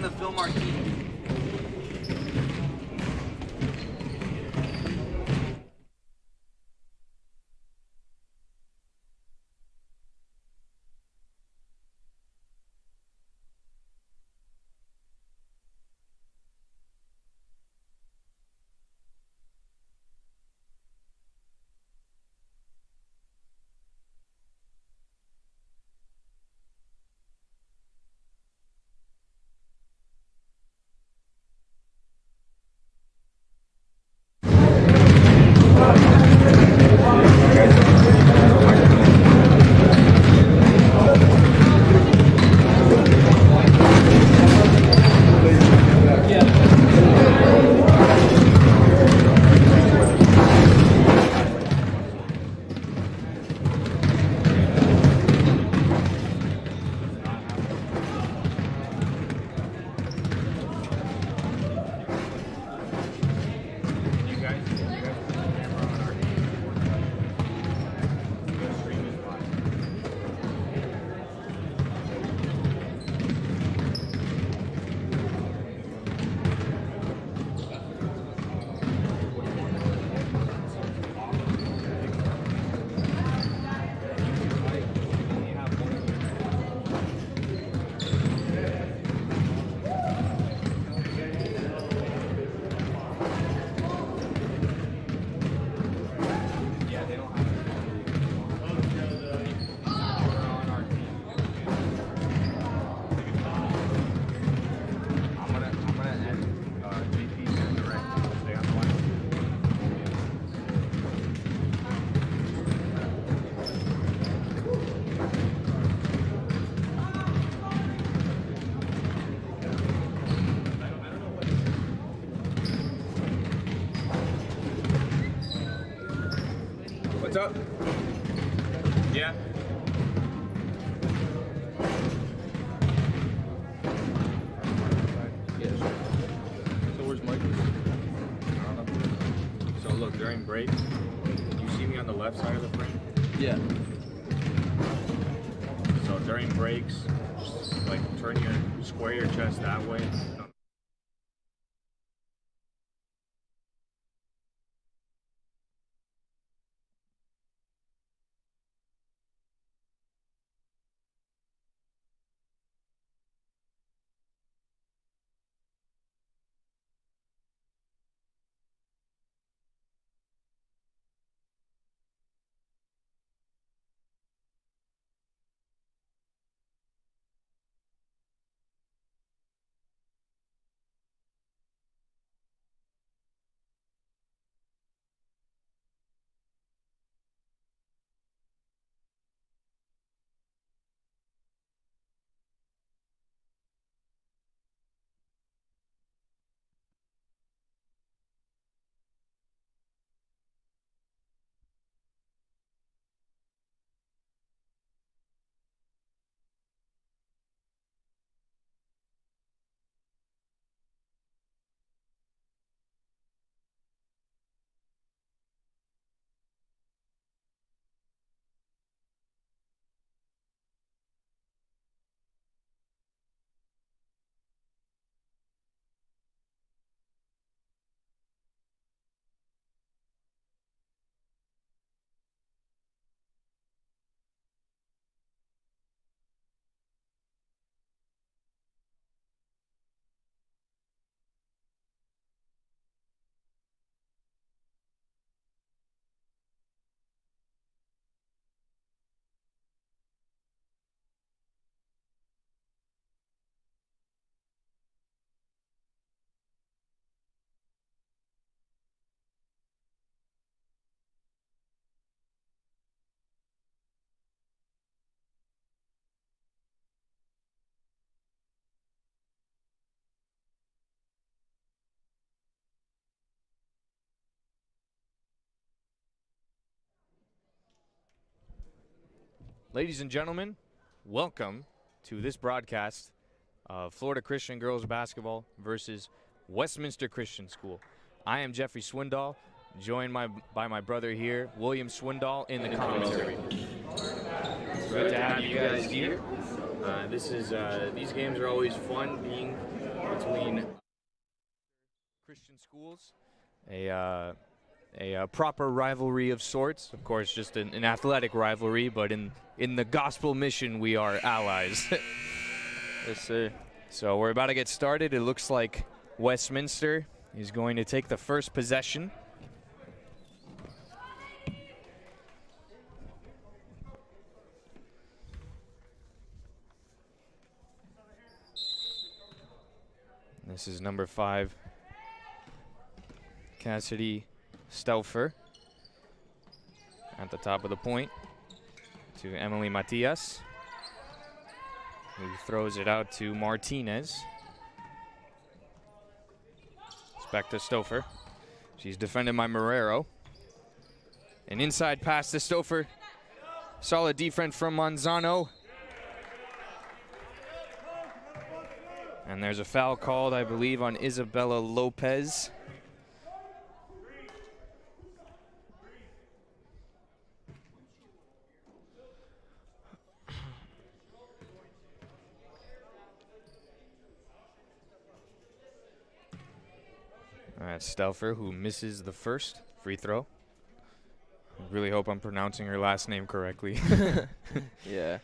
from the Phil Martini. What's up? Yeah. Yeah, sure. So where's Mike? I don't know. So look, during break, you see me on the left side of the frame? Yeah. So during breaks, just like square your chest that way. Ladies and gentlemen, welcome to this broadcast of Florida Christian Girls Basketball versus Westminster Christian School. I am Jeffrey Swindoll, joined by my brother here, William Swindoll, in the commentary. It's great to have you guys here. These games are always fun, being between Christian schools, a proper rivalry of sorts. Of course, just an athletic rivalry, but in the gospel mission, we are allies. Yes, sir. So we're about to get started. It looks like Westminster is going to take the first possession. This is number 5, Cassidy Stauffer, at the top of the point to Emily Matias, who throws it out to Martinez. It's back to Stauffer. She's defended by Marrero. An inside pass to Stauffer. Solid defense from Manzano. And there's a foul called, I believe, on Isabella Lopez. All right, Stauffer, who misses the first free throw. I really hope I'm pronouncing her last name correctly. Yeah.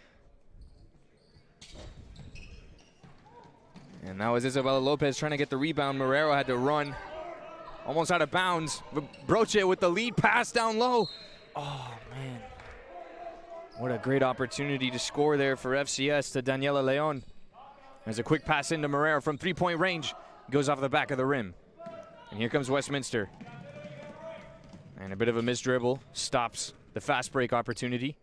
And that was Isabella Lopez trying to get the rebound. Marrero had to run. Almost out of bounds. Broche with the lead pass down low. Oh, man. What a great opportunity to score there for FCS to Daniela Leon. There's a quick pass into Marrero from three-point range. Goes off the back of the rim. And here comes Westminster. And a bit of a missed dribble. Stops the fast break opportunity.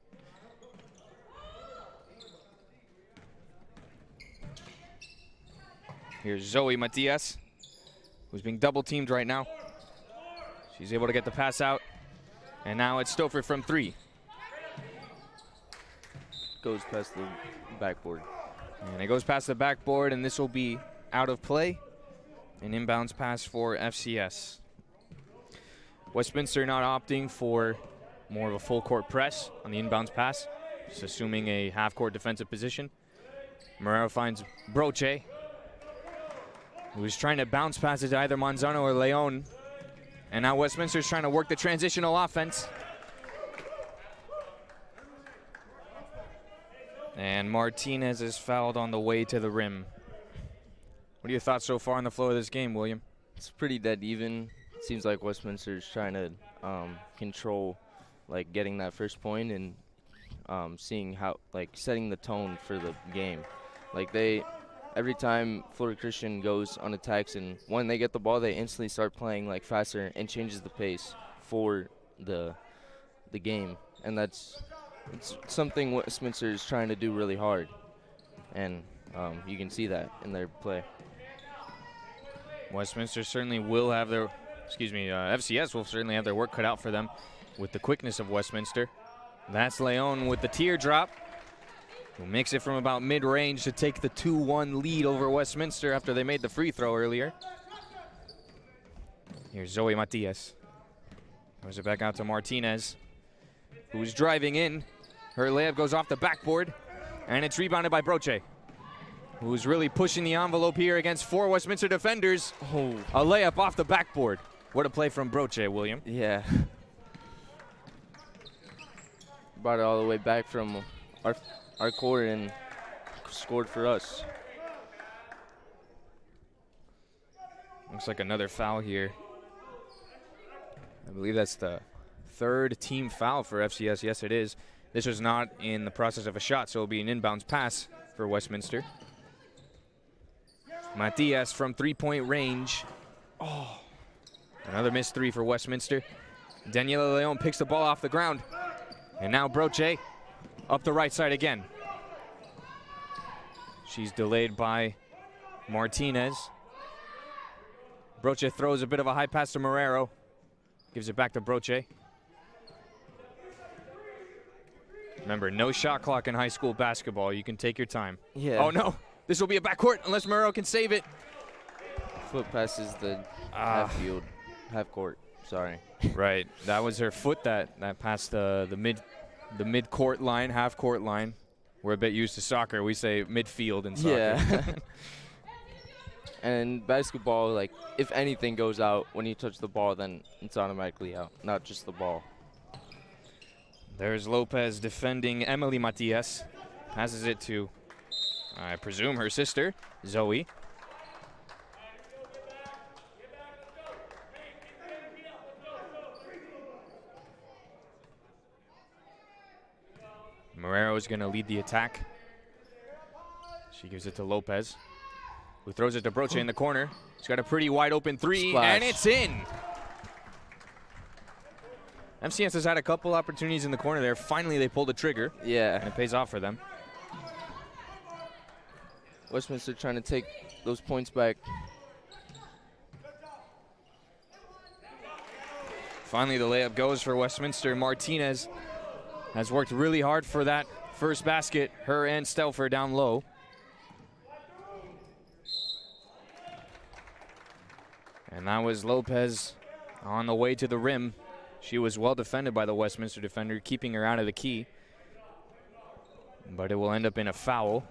Here's Zoe Matias, who's being double-teamed right now. She's able to get the pass out. And now it's Stauffer from 3. Goes past the backboard. And it goes past the backboard, and this will be out of play. An inbounds pass for FCS. Westminster not opting for more of a full-court press on the inbounds pass, just assuming a half-court defensive position. Marrero finds Broche, who's trying to bounce pass it to either Manzano or Leon. And now Westminster's trying to work the transitional offense. And Martinez is fouled on the way to the rim. What are your thoughts so far on the flow of this game, William? It's pretty dead even. It seems like Westminster's trying to control, like, getting that first point and seeing how, like, setting the tone for the game. Like, every time Florida Christian goes on attacks, and when they get the ball, they instantly start playing like faster and changes the pace for the game. And it's something Westminster is trying to do really hard, and you can see that in their play. Westminster certainly will have their, FCS will certainly have their work cut out for them with the quickness of Westminster. That's Leon with the teardrop, who makes it from about mid-range to take the 2-1 lead over Westminster after they made the free throw earlier. Here's Zoe Matias. Throws it back out to Martinez, who's driving in. Her layup goes off the backboard, and it's rebounded by Broche, who's really pushing the envelope here against 4 Westminster defenders. Oh. A layup off the backboard. What a play from Broche, William. Yeah. Brought it all the way back from our court and scored for us. Looks like another foul here. I believe that's the 3rd team foul for FCS. Yes, it is. This was not in the process of a shot, so it'll be an inbounds pass for Westminster. Matias from 3-point range. Oh, another missed 3 for Westminster. Daniela Leon picks the ball off the ground. And now Broche up the right side again. She's delayed by Martinez. Broche throws a bit of a high pass to Marrero. Gives it back to Broche. Remember, no shot clock in high school basketball. You can take your time. Yeah. Oh, no. This will be a backcourt unless Marrero can save it. Foot passes the half court. Sorry. Right. That was her foot that passed the mid court line, half court line. We're a bit used to soccer. We say midfield in soccer. Yeah. And basketball, like, if anything goes out when you touch the ball, then it's automatically out, not just the ball. There's Lopez defending Emily Matias. Passes it to, I presume, her sister, Zoe. Marrero is going to lead the attack. She gives it to Lopez, who throws it to Broche in the corner. She's got a pretty wide open three, Splash. and it's in. FCS has had a couple opportunities in the corner there. Finally, they pulled the trigger, and Yeah. it pays off for them. Westminster trying to take those points back. Finally, the layup goes for Westminster. Martinez has worked really hard for that first basket. Her and Stelfer down low. And that was Lopez on the way to the rim. She was well defended by the Westminster defender, keeping her out of the key. But it will end up in a foul,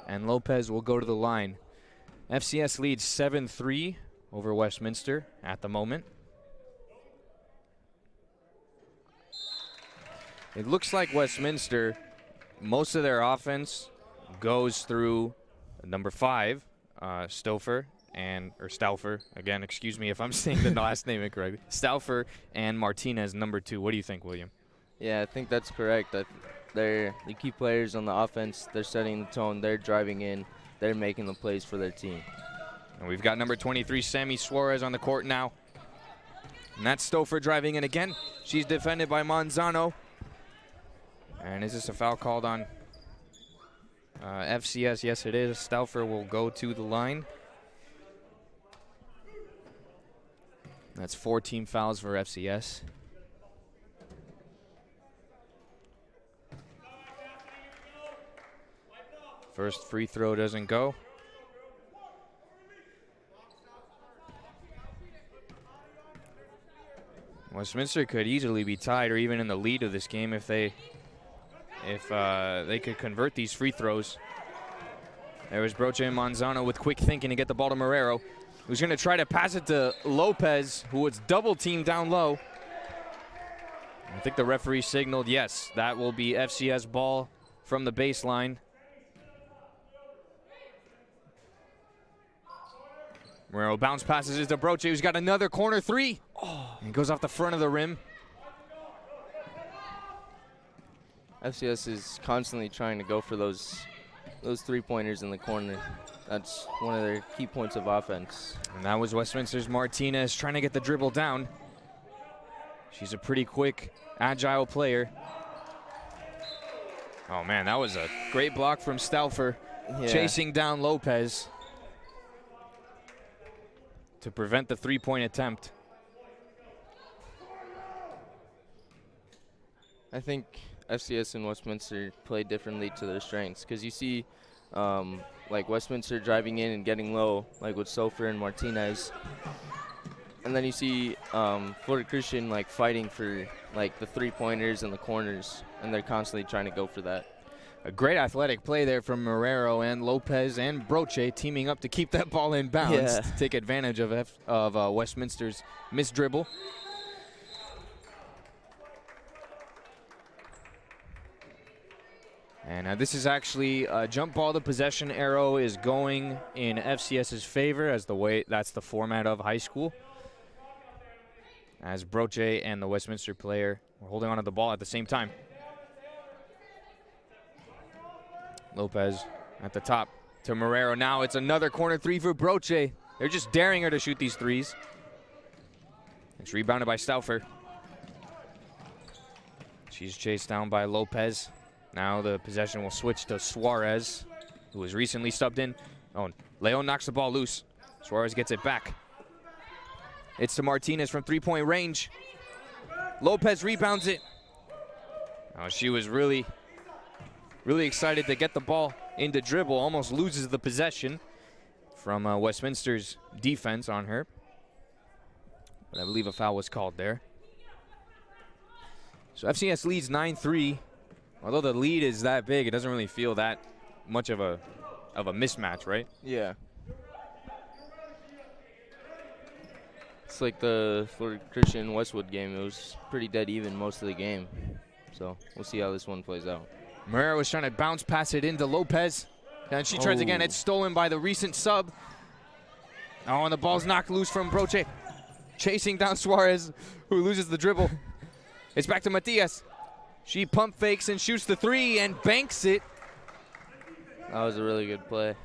and Lopez will go to the line. FCS leads 7-3 over Westminster at the moment. It looks like Westminster, most of their offense goes through number 5, Stauffer, again, excuse me if I'm saying the last name incorrectly. Stauffer and Martinez, number 2. What do you think, William? Yeah, I think that's correct. They're the key players on the offense. They're setting the tone. They're driving in. They're making the plays for their team. And we've got number 23, Sammy Suarez, on the court now. And that's Stauffer driving in again. She's defended by Manzano. And is this a foul called on FCS? Yes, it is. Stauffer will go to the line. That's 4 team fouls for FCS. First free throw doesn't go. Westminster could easily be tied or even in the lead of this game if they could convert these free throws. There was Broche and Manzano with quick thinking to get the ball to Marrero, who's going to try to pass it to Lopez, who was double teamed down low. I think the referee signaled yes. That will be FCS ball from the baseline. Marrero bounce passes it to Broche, who's got another corner 3. And goes off the front of the rim. FCS is constantly trying to go for those three-pointers in the corner. That's one of their key points of offense. And that was Westminster's Martinez trying to get the dribble down. She's a pretty quick, agile player. Oh, man, that was a great block from Stauffer, chasing down Lopez to prevent the three-point attempt. I think FCS and Westminster play differently to their strengths because you see like Westminster driving in and getting low, like with Sofer and Martinez. And then you see Florida Christian like fighting for like the three-pointers and the corners, and they're constantly trying to go for that. A great athletic play there from Marrero and Lopez and Broche teaming up to keep that ball in bounds to take advantage of Westminster's missed dribble. And this is actually a jump ball. The possession arrow is going in FCS's favor as that's the format of high school. As Broche and the Westminster player were holding on to the ball at the same time. Lopez at the top to Marrero. Now it's another corner 3 for Broche. They're just daring her to shoot these threes. It's rebounded by Stauffer. She's chased down by Lopez. Now the possession will switch to Suarez, who was recently subbed in. Oh, Leon knocks the ball loose. Suarez gets it back. It's to Martinez from three-point range. Lopez rebounds it. Oh, she was really excited to get the ball into dribble. Almost loses the possession from Westminster's defense on her. But I believe a foul was called there. So FCS leads 9-3 Although the lead is that big, it doesn't really feel that much of a mismatch, right? Yeah. It's like the Florida Christian Westwood game. It was pretty dead even most of the game. So we'll see how this one plays out. Marrero was trying to bounce pass it into Lopez. And she tries again. It's stolen by the recent sub. Oh, and the ball's knocked loose from Broche. Chasing down Suarez, who loses the dribble. It's back to Matias. She pump fakes and shoots the three and banks it. That was a really good play.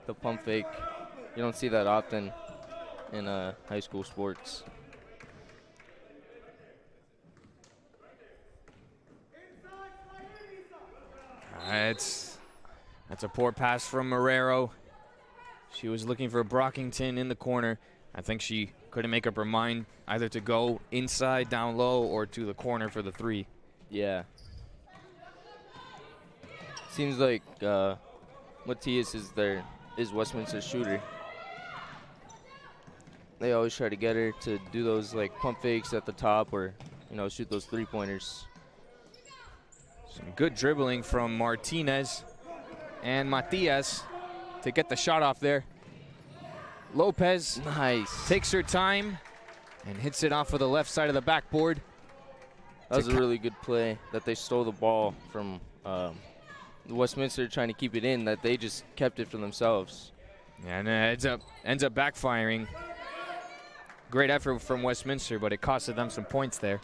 The pump fake. You don't see that often in high school sports. That's a poor pass from Marrero. She was looking for Brockington in the corner. I think she couldn't make up her mind either to go inside down low or to the corner for the three. Yeah. Seems like Matias is Westminster's shooter. They always try to get her to do those like pump fakes at the top or, shoot those 3-pointers. Some good dribbling from Martinez and Matias to get the shot off there. Lopez takes her time and hits it off of the left side of the backboard. That was a really good play that they stole the ball from Westminster trying to keep it in, that they just kept it for themselves. Yeah, and it ends up backfiring. Great effort from Westminster, but it costed them some points there.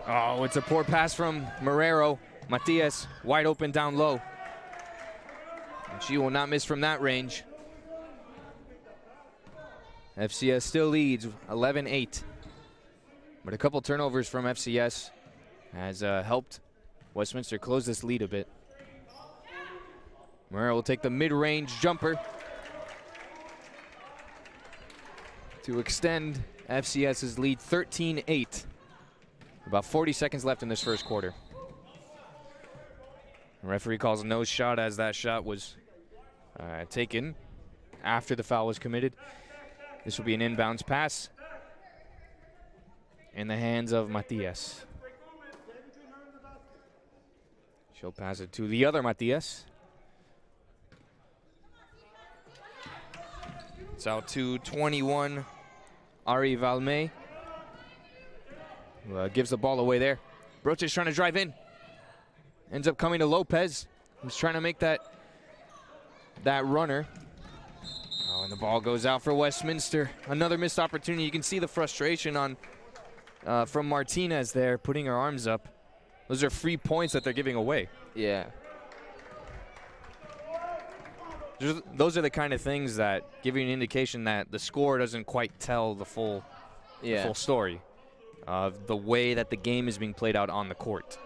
Oh, it's a poor pass from Marrero. Matias wide open down low. And she will not miss from that range. FCS still leads 11-8. But a couple turnovers from FCS has helped Westminster close this lead a bit. Marrero will take the mid-range jumper to extend FCS's lead 13-8. About 40 seconds left in this first quarter. The referee calls a no shot as that shot was taken after the foul was committed. This will be an inbounds pass in the hands of Matias. She'll pass it to the other Matias. It's out to 21, Ari Valme. Gives the ball away there. Broche is trying to drive in. Ends up coming to Lopez, who's trying to make that runner. Oh, and the ball goes out for Westminster. Another missed opportunity. You can see the frustration on from Martinez there, putting her arms up. Those are free points that they're giving away. Yeah. Those are the kind of things that give you an indication that the score doesn't quite tell the full story of the way that the game is being played out on the court.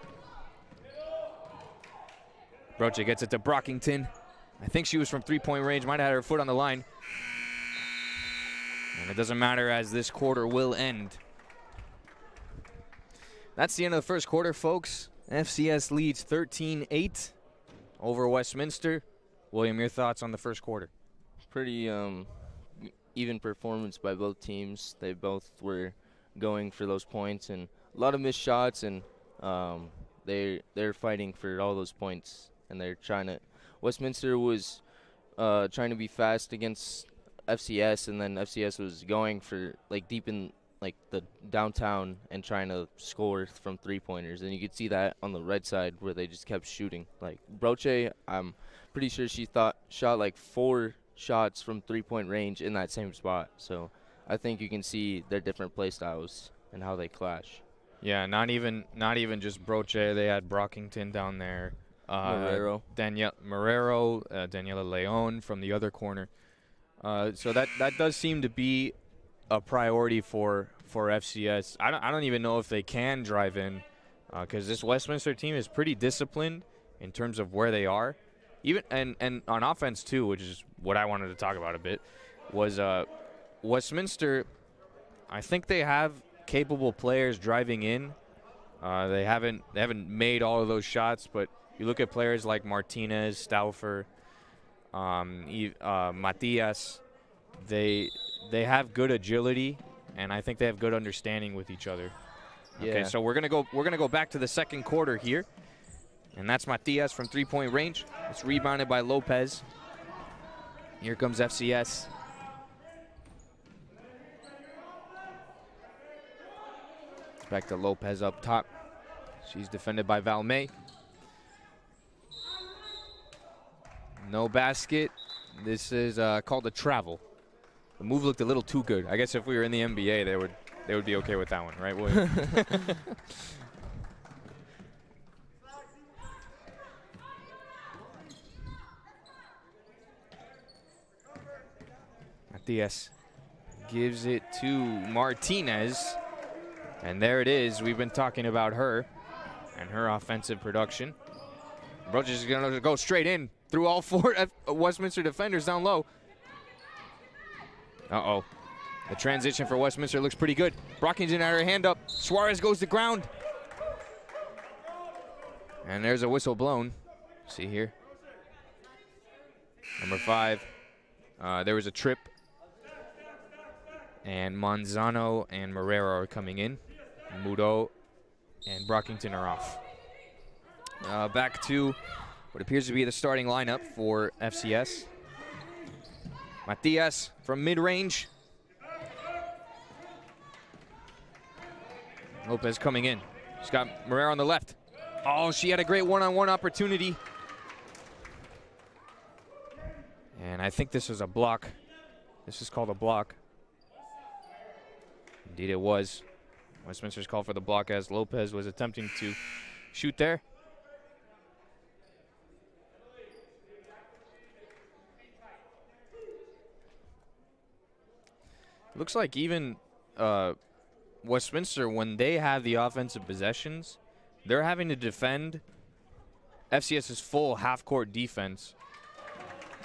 Broche gets it to Brockington. I think she was from three-point range, might have had her foot on the line. And it doesn't matter as this quarter will end. That's the end of the first quarter, folks. FCS leads 13-8 over Westminster. William, your thoughts on the first quarter? Pretty even performance by both teams. They both were going for those points and a lot of missed shots, and they're fighting for all those points, and they're trying to. Westminster was trying to be fast against FCS, and then FCS was going for deep in the downtown and trying to score from 3-pointers, and you could see that on the right side where they just kept shooting. Broche, I'm pretty sure she shot 4 shots from 3-point range in that same spot. So I think you can see their different play styles and how they clash. Yeah, not even just Broche. They had Brockington down there. Marrero. Daniela Leon from the other corner. So that does seem to be a priority for FCS. I don't even know if they can drive in, because this Westminster team is pretty disciplined in terms of where they are. Even and on offense too, which is what I wanted to talk about a bit, was Westminster. I think they have capable players driving in. They haven't made all of those shots, but you look at players like Martinez, Stauffer, Matias. They have good agility, and I think they have good understanding with each other. Okay, so we're gonna go back to the second quarter here. And that's Matias from 3-point range. It's rebounded by Lopez. Here comes FCS. Back to Lopez up top. She's defended by Valme. No basket. This is called a travel. The move looked a little too good. I guess if we were in the NBA, they would be okay with that one, right, William? Matias gives it to Martinez. And there it is. We've been talking about her and her offensive production. Broach is going to go straight in through all 4 Westminster defenders down low. Uh-oh. The transition for Westminster looks pretty good. Brockington had her hand up. Suarez goes to ground. And there's a whistle blown. See here. Number 5. There was a trip. And Manzano and Marrero are coming in. Mudo and Brockington are off. Back to what appears to be the starting lineup for FCS. Matias from mid-range. Lopez coming in. She's got Marrero on the left. Oh, she had a great one-on-one opportunity. And I think this is a block. This is called a block. Indeed it was. Westminster's called for the block as Lopez was attempting to shoot there. Looks like even Westminster, when they have the offensive possessions, they're having to defend FCS's full half-court defense.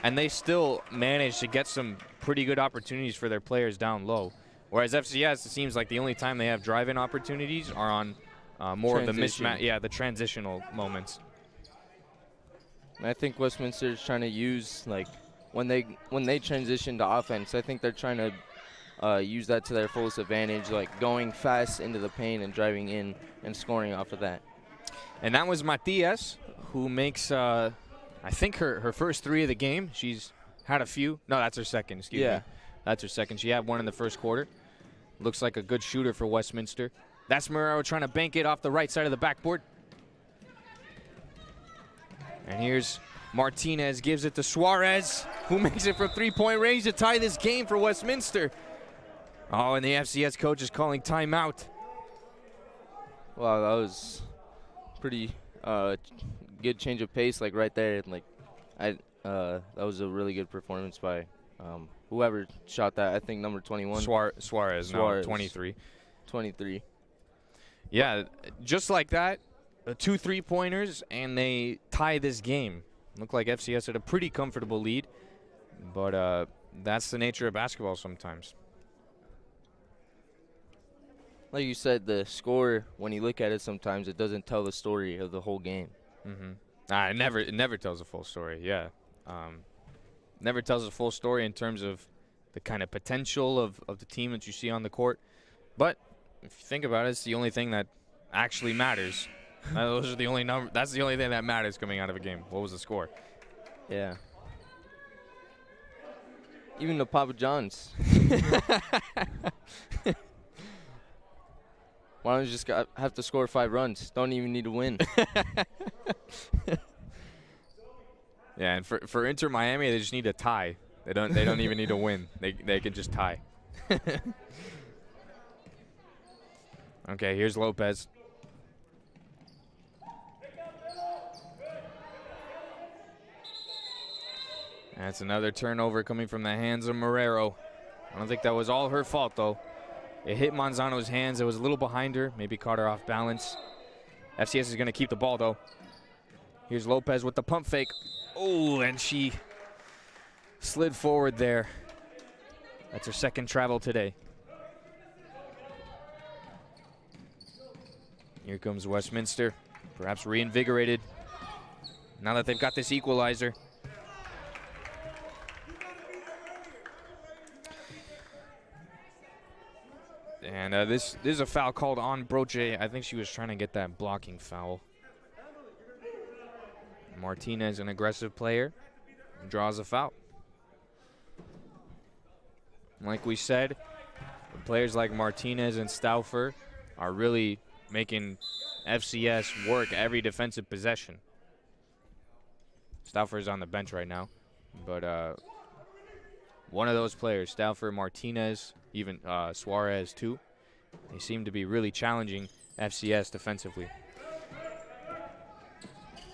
And they still manage to get some pretty good opportunities for their players down low. Whereas FCS, it seems like the only time they have drive-in opportunities are on more of the mismatch, the transitional moments. And I think Westminster is trying to use, like, when they transition to offense, I think they're trying to use that to their fullest advantage, like going fast into the paint and driving in and scoring off of that. And that was Matias, who makes, I think, her first 3 of the game. She's had a few. No, that's her second, excuse me. That's her second. She had 1 in the first quarter. Looks like a good shooter for Westminster. That's Marrero trying to bank it off the right side of the backboard. And here's Martinez, gives it to Suarez, who makes it from 3-point range to tie this game for Westminster. Oh, and the FCS coach is calling timeout. Wow, that was pretty good change of pace, like right there. Like, that was a really good performance by whoever shot that. I think number 21. Suarez, no, 23. 23. Yeah, just like that, 2 3-pointers, and they tie this game. Looked like FCS had a pretty comfortable lead, but that's the nature of basketball sometimes. Like you said, the score, when you look at it sometimes, it doesn't tell the story of the whole game. It never tells a full story, yeah. Never tells a full story in terms of the kind of potential of the team that you see on the court. But if you think about it, it's the only thing that actually matters. Those are the only that's the only thing that matters coming out of a game. What was the score? Yeah. Even the Papa John's. Why don't you just have to score 5 runs? Don't even need to win. Yeah, and for Inter Miami, they just need a tie. They don't even need to win. They can just tie. Okay, here's Lopez. That's another turnover coming from the hands of Marrero. I don't think that was all her fault, though. It hit Manzano's hands. It was a little behind her. Maybe caught her off balance. FCS is going to keep the ball, though. Here's Lopez with the pump fake. Oh, and she slid forward there. That's her second travel today. Here comes Westminster, perhaps reinvigorated now that they've got this equalizer. And this is a foul called on Broche. I think she was trying to get that blocking foul. Martinez, an aggressive player, draws a foul. Like we said, players like Martinez and Stauffer are really making FCS work every defensive possession. Stauffer's on the bench right now, but one of those players, Stauffer, Martinez, even Suarez too, they seem to be really challenging FCS defensively.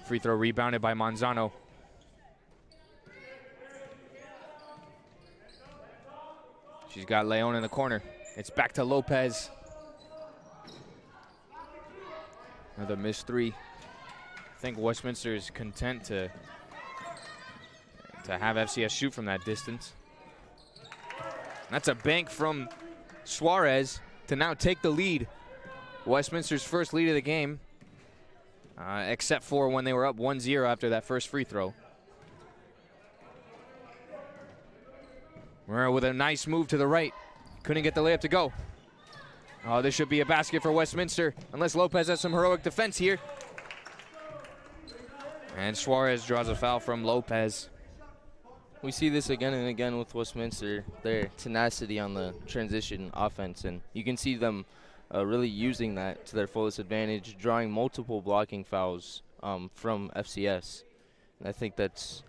Free throw rebounded by Manzano. She's got Leon in the corner. It's back to Lopez. Another missed three. I think Westminster is content to have FCS shoot from that distance. That's a bank from Suarez to now take the lead. Westminster's first lead of the game, except for when they were up 1-0 after that first free throw. Morero with a nice move to the right. Couldn't get the layup to go. Oh, this should be a basket for Westminster, unless Lopez has some heroic defense here. And Suarez draws a foul from Lopez. We see this again and again with Westminster, their tenacity on the transition offense, and you can see them really using that to their fullest advantage, drawing multiple blocking fouls from FCS. And I think that's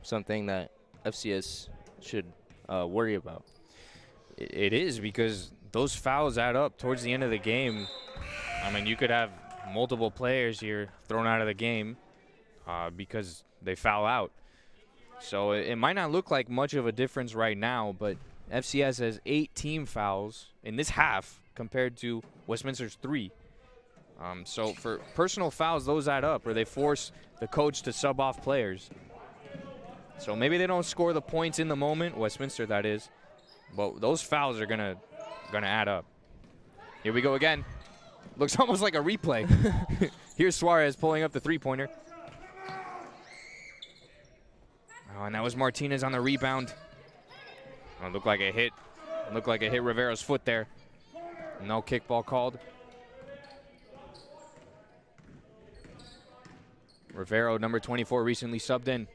something that FCS should worry about. It is, because those fouls add up towards the end of the game. I mean, you could have multiple players here thrown out of the game because they foul out. So it might not look like much of a difference right now, but FCS has 8 team fouls in this half compared to Westminster's 3. So for personal fouls, those add up, or they force the coach to sub off players. So maybe they don't score the points in the moment, Westminster that is, but those fouls are gonna add up. Here we go again. Looks almost like a replay. Here's Suarez pulling up the three-pointer. Oh, and that was Martinez on the rebound. Oh, looked like it hit Rivera's foot there. No kickball called. Rivero, number 24, recently subbed in.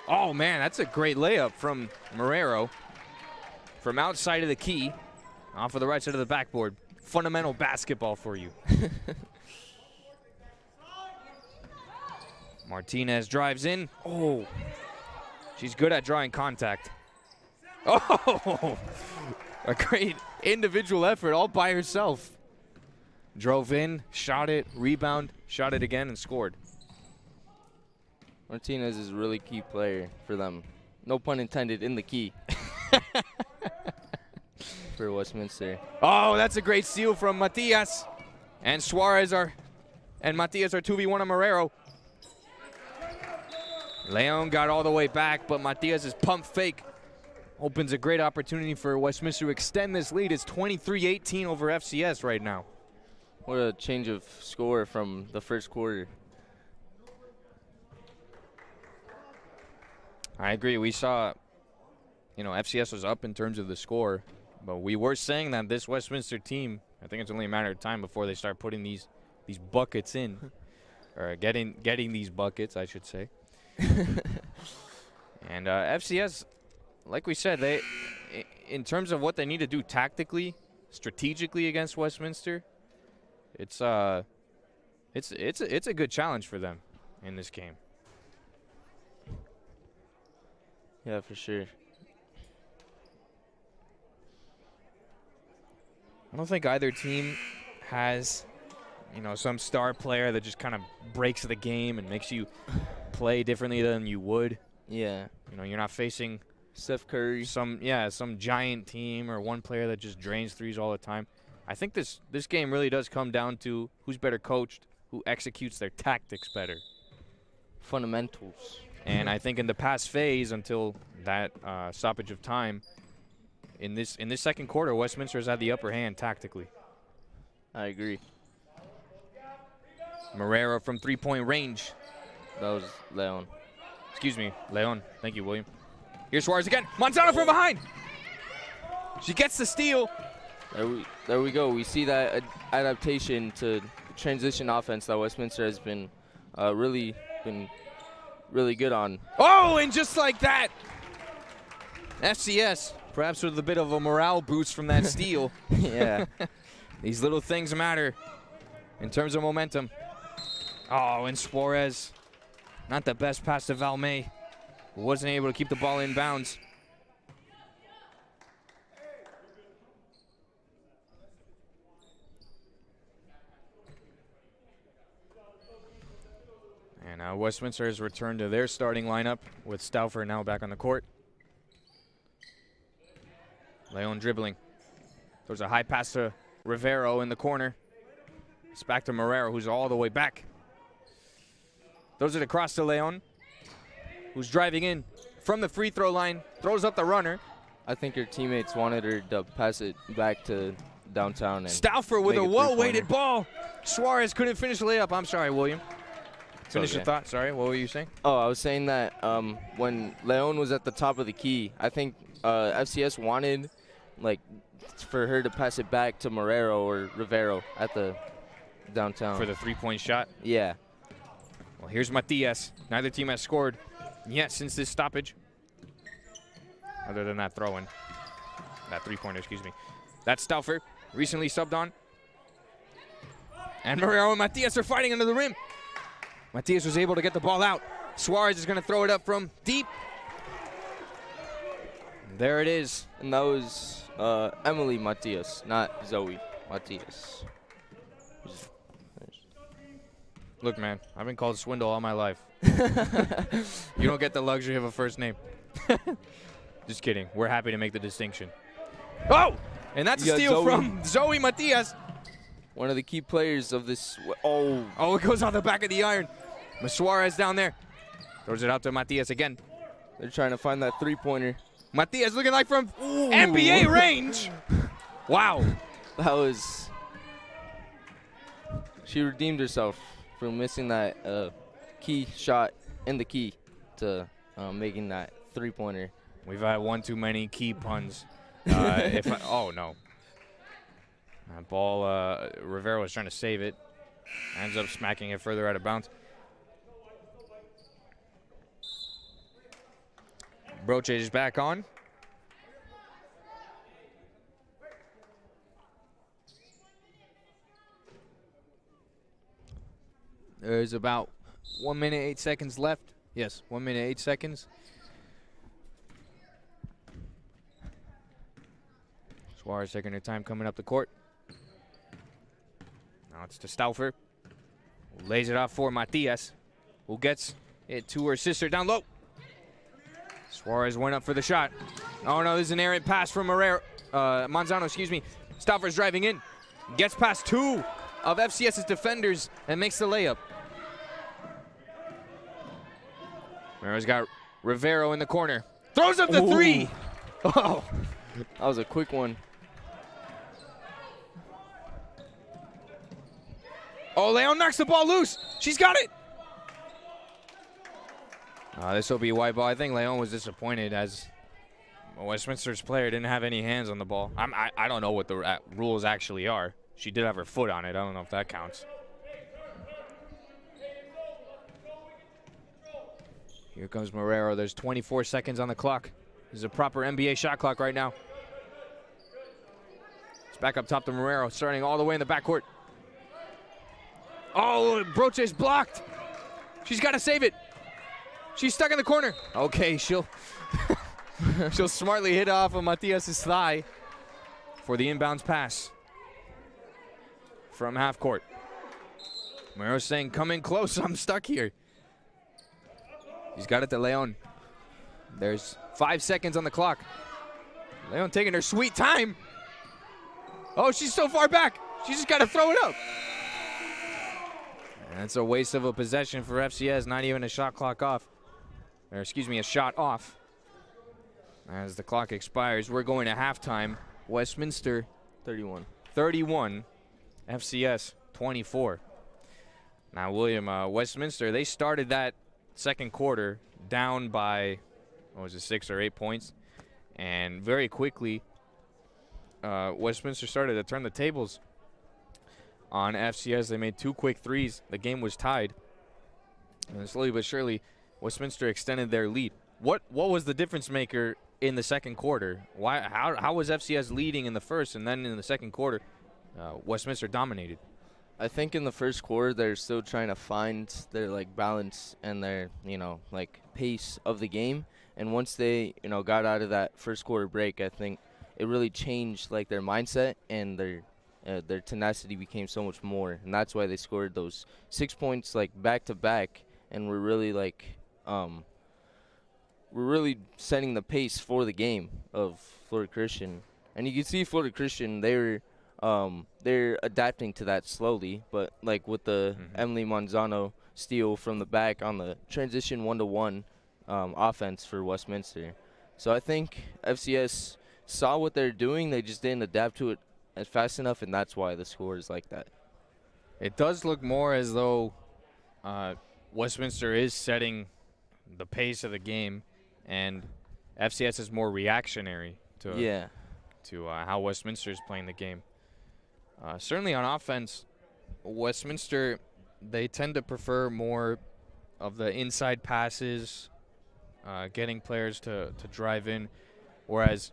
Oh, man, that's a great layup from Morero. From outside of the key, off of the right side of the backboard. Fundamental basketball for you. Martinez drives in. Oh, she's good at drawing contact. Oh, a great individual effort all by herself. Drove in, shot it, rebound, shot it again, and scored. Martinez is a really key player for them. No pun intended, in the key. For Westminster. Oh, that's a great steal from Matias. And Suarez and Matias are 2v1 on Morero. Leon got all the way back, but Matias' pump fake opens a great opportunity for Westminster to extend this lead. It's 23-18 over FCS right now. What a change of score from the first quarter. I agree. We saw, FCS was up in terms of the score, but we were saying that this Westminster team, I think it's only a matter of time before they start putting these buckets in, or getting these buckets, I should say. And FCS, like we said, they, in terms of what they need to do tactically, strategically against Westminster, it's a good challenge for them in this game. Yeah, for sure. I don't think either team has, some star player that just kind of breaks the game and makes you play differently than you would. Yeah. You're not facing Steph Curry. Some giant team or one player that just drains threes all the time. I think this game really does come down to who's better coached, who executes their tactics better. Fundamentals. And I think in the past phase, until that stoppage of time, in this second quarter, Westminster has had the upper hand tactically. I agree. Morero from three-point range. That was Leon. Excuse me, Leon. Thank you, William. Here's Suarez again. Manzano from behind. She gets the steal. There we go. We see that adaptation to transition offense that Westminster has been really good on. Oh, and just like that, FCS, perhaps with a bit of a morale boost from that steal. Yeah. These little things matter in terms of momentum. Oh, and Suarez, not the best pass to Valmay. Wasn't able to keep the ball in bounds. And now Westminster has returned to their starting lineup with Stauffer now back on the court. Leon dribbling. There's a high pass to Rivero in the corner. It's back to Marrero, who's all the way back. Throws it across to Leon, who's driving in from the free throw line, throws up the runner. I think her teammates wanted her to pass it back to downtown. And Stauffer with a make well-weighted ball. Suarez couldn't finish the layup. I'm sorry, William. Finish okay. your thought. Sorry, what were you saying? Oh, I was saying that when Leon was at the top of the key, I think FCS wanted for her to pass it back to Marrero or Rivero at the downtown. For the three-point shot? Yeah. Well, here's Matias. Neither team has scored yet since this stoppage. Other than that throw-in. That three-pointer, excuse me. That's Stauffer, recently subbed on. And Marrero and Matias are fighting under the rim. Matias was able to get the ball out. Suarez is going to throw it up from deep. There it is. And that was Emily Matias, not Zoe Matias. Look, man, I've been called Swindle all my life. You don't get the luxury of a first name. Just kidding. We're happy to make the distinction. Oh! And that's a steal from Zoe Matias. One of the key players of this. Oh, it goes on the back of the iron. Suarez down there. Throws it out to Matias again. They're trying to find that three-pointer. Matias looking like from NBA range. Wow. That was. She redeemed herself from missing that key shot in the key to making that three-pointer. We've had one too many key puns. Oh, no. That ball, Rivero was trying to save it. Ends up smacking it further out of bounds. Broche is back on. There's about 1 minute, 8 seconds left. Yes, 1 minute, 8 seconds. Suarez taking her time coming up the court. Now it's to Stauffer. Who lays it off for Matias, who gets it to her sister down low. Suarez went up for the shot. Oh no, this is an errant pass from Manzano, excuse me. Stauffer's driving in. Gets past two of FCS's defenders and makes the layup. Marrero's got Rivero in the corner. Throws up the three. Oh, that was a quick one. Oh, Leon knocks the ball loose. She's got it. This will be a white ball. I think Leon was disappointed as Westminster's player didn't have any hands on the ball. I don't know what the rules actually are. She did have her foot on it. I don't know if that counts. Here comes Marrero. There's 24 seconds on the clock. This is a proper NBA shot clock right now. It's back up top to Marrero, starting all the way in the backcourt. Oh, Broche is blocked. She's got to save it. She's stuck in the corner. Okay, she'll smartly hit off of Matias' thigh for the inbounds pass from half court. Marrero's saying, come in close, I'm stuck here. He's got it to Leon. There's 5 seconds on the clock. Leon taking her sweet time. Oh, she's so far back. She's just got to throw it up. And it's a waste of a possession for FCS, not even a shot clock off. Or excuse me, a shot off. As the clock expires, we're going to halftime. Westminster 31, FCS 24. Now, William, Westminster, they started that second quarter down by, 6 or 8 points. And very quickly Westminster started to turn the tables on FCS. They made 2 quick threes. The game was tied. And slowly but surely, Westminster extended their lead. What was the difference maker in the second quarter? How was FCS leading in the first, and then in the second quarter, Westminster dominated? I think in the first quarter they're still trying to find their balance and their pace of the game. And once they got out of that first quarter break, I think it really changed their mindset, and their tenacity became so much more. And that's why they scored those 6 points back to back, and we're really setting the pace for the game of Florida Christian. And you can see Florida Christian, they're adapting to that slowly, but with the Emily Manzano steal from the back on the transition 1-to-1 offense for Westminster. So I think FCS saw what they're doing, they just didn't adapt to it as fast enough, and that's why the score is like that. It does look more as though Westminster is setting the pace of the game, and FCS is more reactionary to how Westminster is playing the game. Certainly on offense, Westminster, they tend to prefer more of the inside passes, getting players to drive in, whereas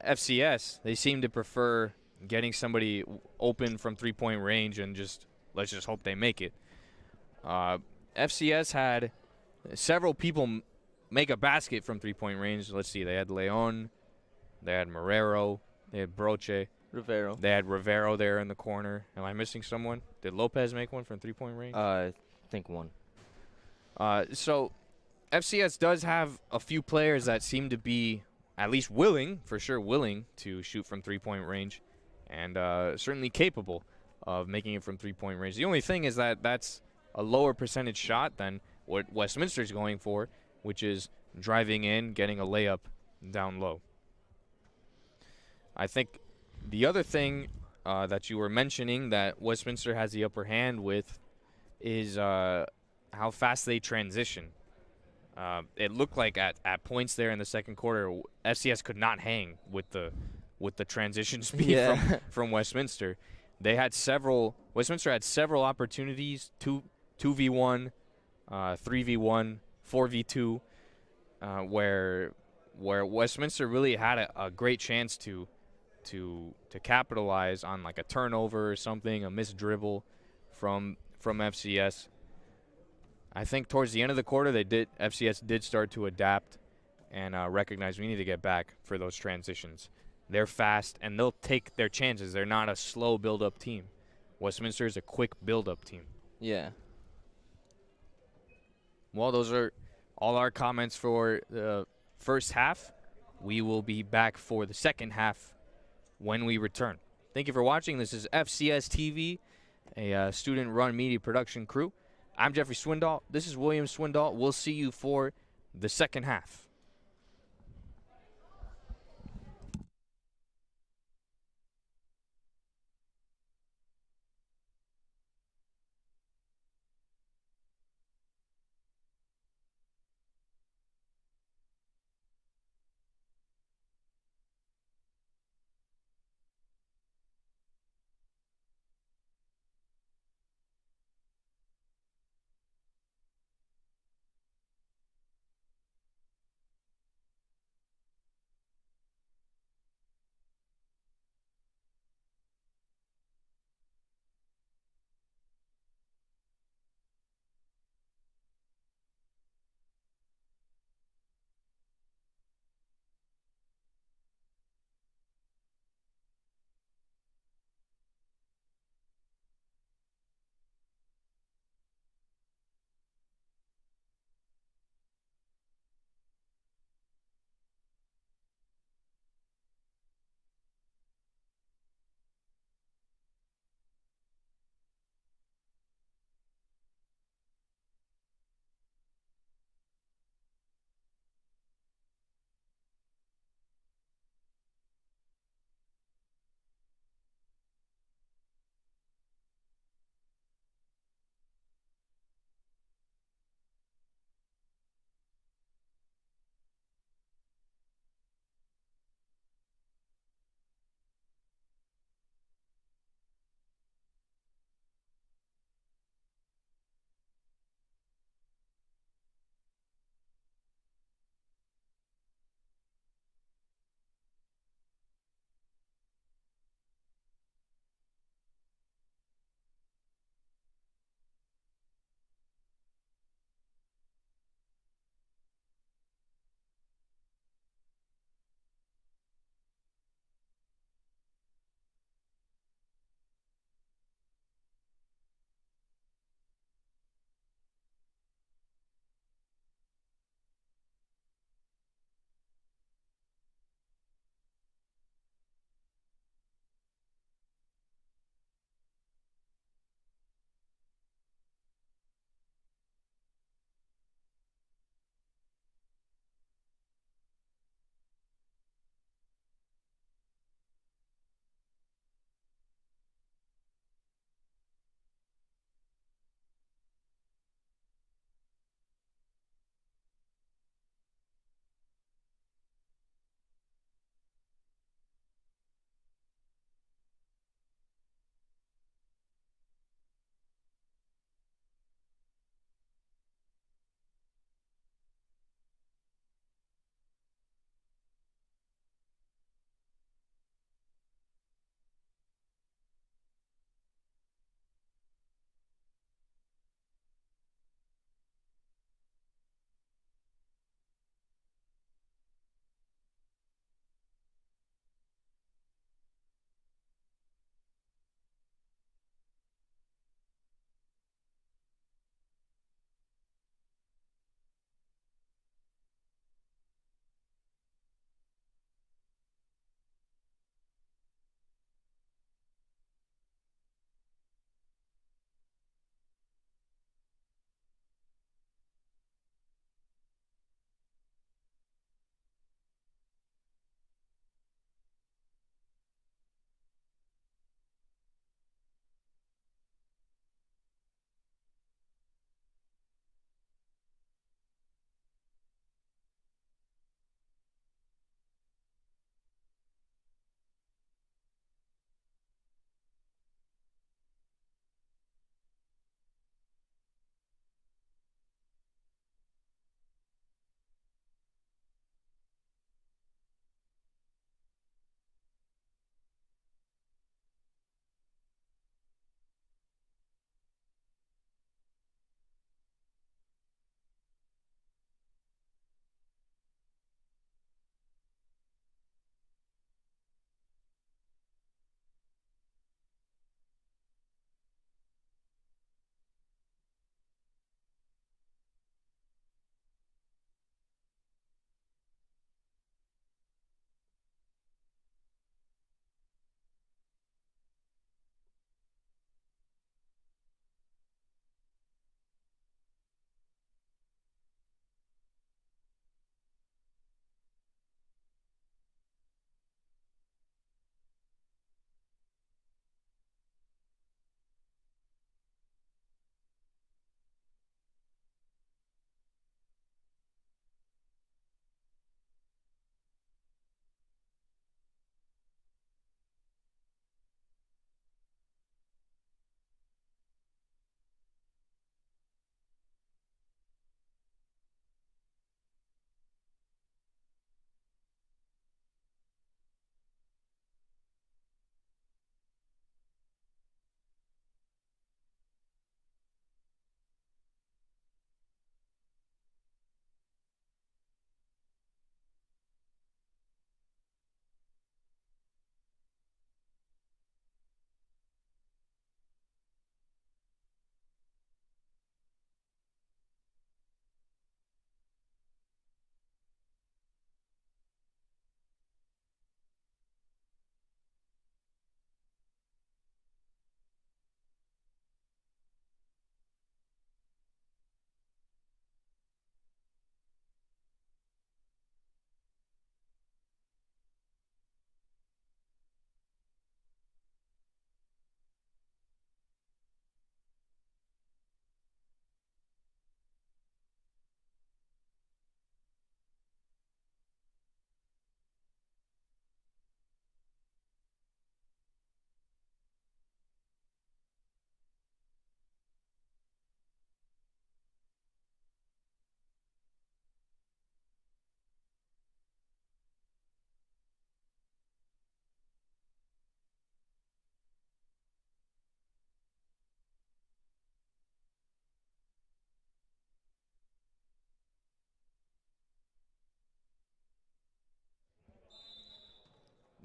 FCS, they seem to prefer getting somebody open from three-point range and let's just hope they make it. FCS had several people make a basket from three-point range. Let's see, they had Leon, they had Marrero, they had Broche. Rivero. They had Rivero there in the corner. Am I missing someone? Did Lopez make one from three-point range? I think one. So FCS does have a few players that seem to be at least willing to shoot from three-point range, and certainly capable of making it from three-point range. The only thing is that that's a lower percentage shot than what Westminster's going for, which is driving in, getting a layup down low. I think the other thing that you were mentioning that Westminster has the upper hand with is how fast they transition. It looked like at points there in the second quarter, FCS could not hang with the transition speed from Westminster. Westminster had several opportunities, 2v1, 3v1, 4v2, where Westminster really had a great chance to capitalize on a turnover or something, a missed dribble from FCS. I think towards the end of the quarter, FCS did start to adapt and recognize we need to get back for those transitions. They're fast, and they'll take their chances. They're not a slow build-up team. Westminster is a quick build-up team. Yeah. Well, those are all our comments for the first half. We will be back for the second half when we return. Thank you for watching. This is FCS TV, a student-run media production crew. I'm Jeffrey Swindoll. This is William Swindoll. We'll see you for the second half.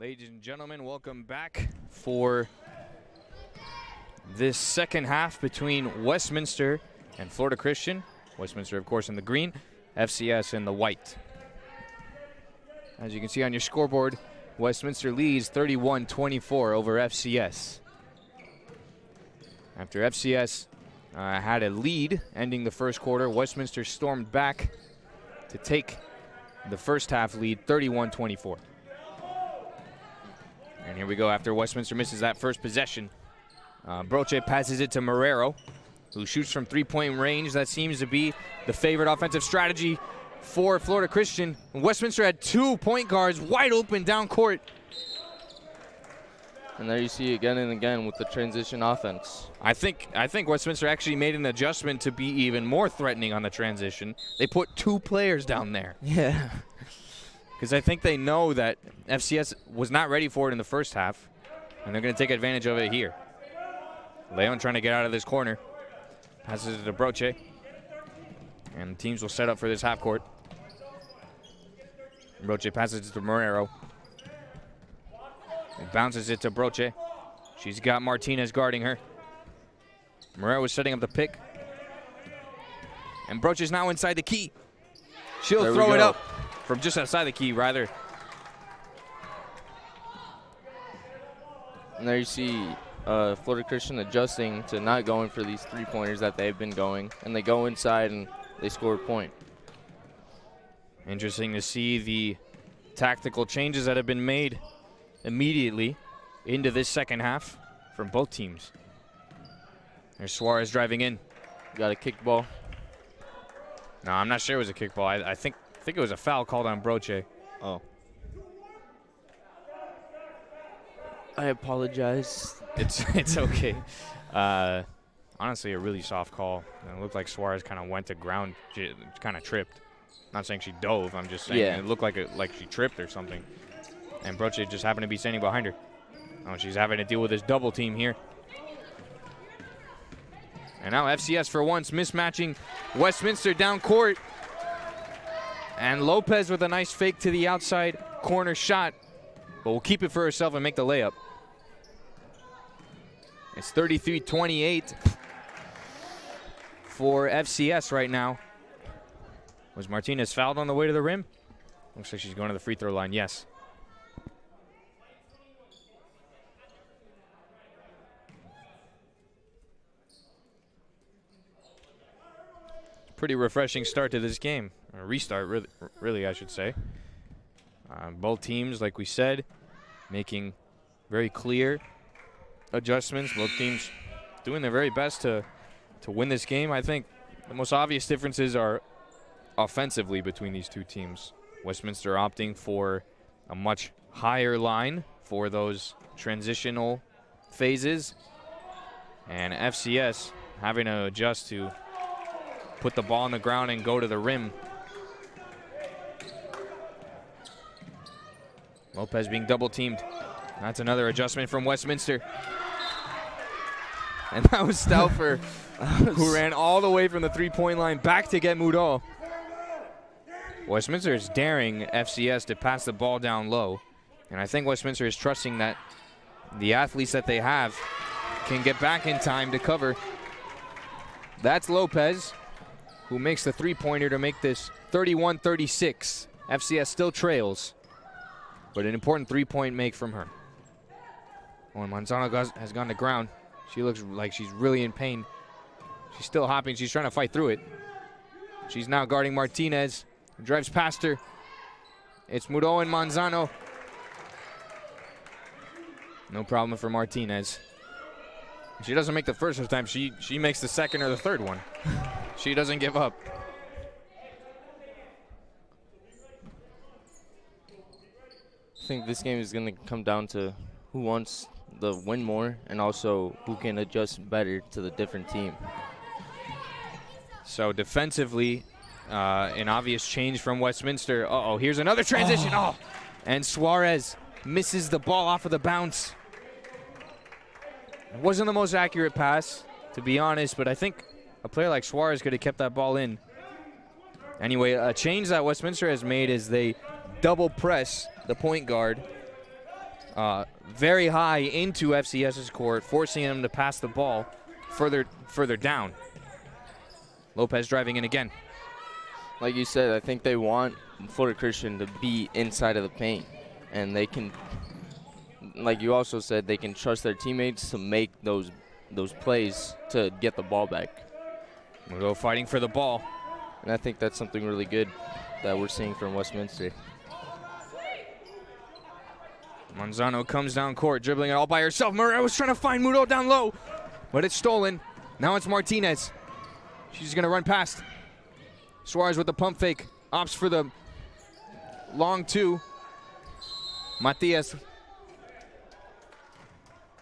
Ladies and gentlemen, welcome back for this second half between Westminster and Florida Christian. Westminster, of course, in the green, FCS in the white. As you can see on your scoreboard, Westminster leads 31-24 over FCS. After FCS had a lead ending the first quarter, Westminster stormed back to take the first half lead, 31-24. And here we go after Westminster misses that first possession. Broche passes it to Marrero, who shoots from three-point range. That seems to be the favorite offensive strategy for Florida Christian. And Westminster had 2 point guards wide open down court. And there you see again and again with the transition offense. I think Westminster actually made an adjustment to be even more threatening on the transition. They put 2 players down there. Yeah. Because I think they know that FCS was not ready for it in the first half, and they're going to take advantage of it here. Leon trying to get out of this corner. Passes it to Broche. And teams will set up for this half court. Broche passes it to Marrero. He bounces it to Broche. She's got Martinez guarding her. Marrero is setting up the pick. And Broche is now inside the key. She'll throw it up. From just outside the key, rather. And there you see Florida Christian adjusting to not going for these three-pointers that they've been going. And they go inside and they score a point. Interesting to see the tactical changes that have been made immediately into this second half from both teams. There's Suarez driving in. Got a kickball. No, I'm not sure it was a kickball. I think it was a foul called on Broche. Oh. I apologize. It's okay. Honestly, a really soft call. It looked like Suarez kind of went to ground, kind of tripped. Not saying she dove. I'm just saying it looked like she tripped or something. And Broche just happened to be standing behind her. Oh, she's having to deal with this double team here. And now FCS for once mismatching Westminster down court. And Lopez with a nice fake to the outside corner shot, but will keep it for herself and make the layup. It's 33-28 for FCS right now. Was Martinez fouled on the way to the rim? Looks like she's going to the free throw line, yes. Pretty refreshing start to this game. A restart, really, I should say. Both teams, like we said, making very clear adjustments. Both teams doing their very best to win this game. I think the most obvious differences are offensively between these two teams. Westminster opting for a much higher line for those transitional phases, and FCS having to adjust to put the ball on the ground and go to the rim. Lopez being double teamed. That's another adjustment from Westminster. And that was Stauffer, who ran all the way from the three-point line back to get Moudon. Westminster is daring FCS to pass the ball down low. And I think Westminster is trusting that the athletes that they have can get back in time to cover. That's Lopez, who makes the three-pointer to make this 31-36. FCS still trails, but an important three-point make from her. When Manzano has gone to ground, she looks like she's really in pain. She's still hopping. She's trying to fight through it. She's now guarding Martinez. Drives past her. It's Moudon and Manzano. No problem for Martinez. She doesn't make the first time. She makes the second or the third one. She doesn't give up. I think this game is going to come down to who wants the win more and also who can adjust better to the different team. So defensively, an obvious change from Westminster. Uh-oh, here's another transition. Oh. And Suarez misses the ball off of the bounce. It wasn't the most accurate pass, to be honest, but I think a player like Suarez could have kept that ball in. Anyway, a change that Westminster has made is they double press the point guard very high into FCS's court, forcing him to pass the ball further down. Lopez driving in again. Like you said, I think they want Florida Christian to be inside of the paint, and they can, like you also said, they can trust their teammates to make those plays to get the ball back. We'll go fighting for the ball. And I think that's something really good that we're seeing from Westminster. Manzano comes down court, dribbling it all by herself. Morera was trying to find Mudo down low, but it's stolen. Now it's Martinez. She's going to run past. Suarez with the pump fake. Opts for the long two. Matias.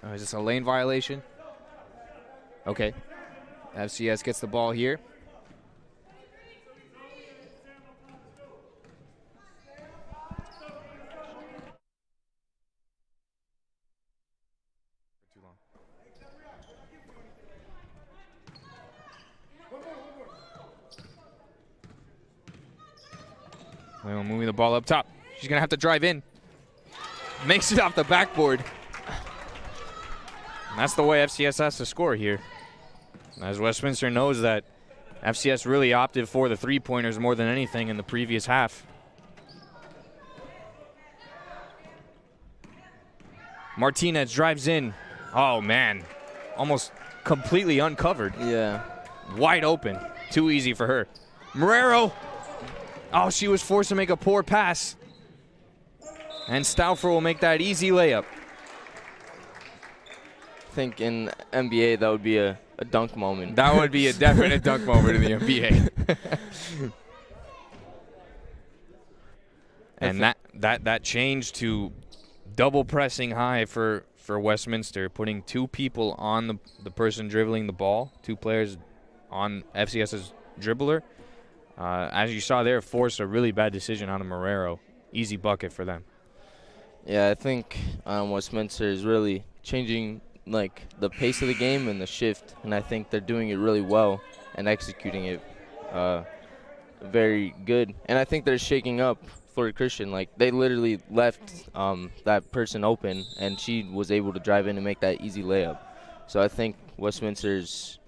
Oh, is this a lane violation? Okay. FCS gets the ball here. Leon moving the ball up top. She's going to have to drive in. Makes it off the backboard. And that's the way FCS has to score here. As Westminster knows that FCS really opted for the three-pointers more than anything in the previous half. Martinez drives in. Oh, man. Almost completely uncovered. Yeah. Wide open. Too easy for her. Morero. Oh, she was forced to make a poor pass. And Stauffer will make that easy layup. I think in NBA that would be a dunk moment. That would be a definite dunk moment in the NBA. And that change to double pressing high for Westminster, putting two people on the person dribbling the ball, two players on FCS's dribbler. As you saw there, forced a really bad decision on a Morero. Easy bucket for them. Yeah, I think Westminster is really changing like the pace of the game and the shift, and I think they're doing it really well and executing it very good. And I think they're shaking up Florida Christian. Like, they literally left that person open, and she was able to drive in and make that easy layup. So I think Westminster's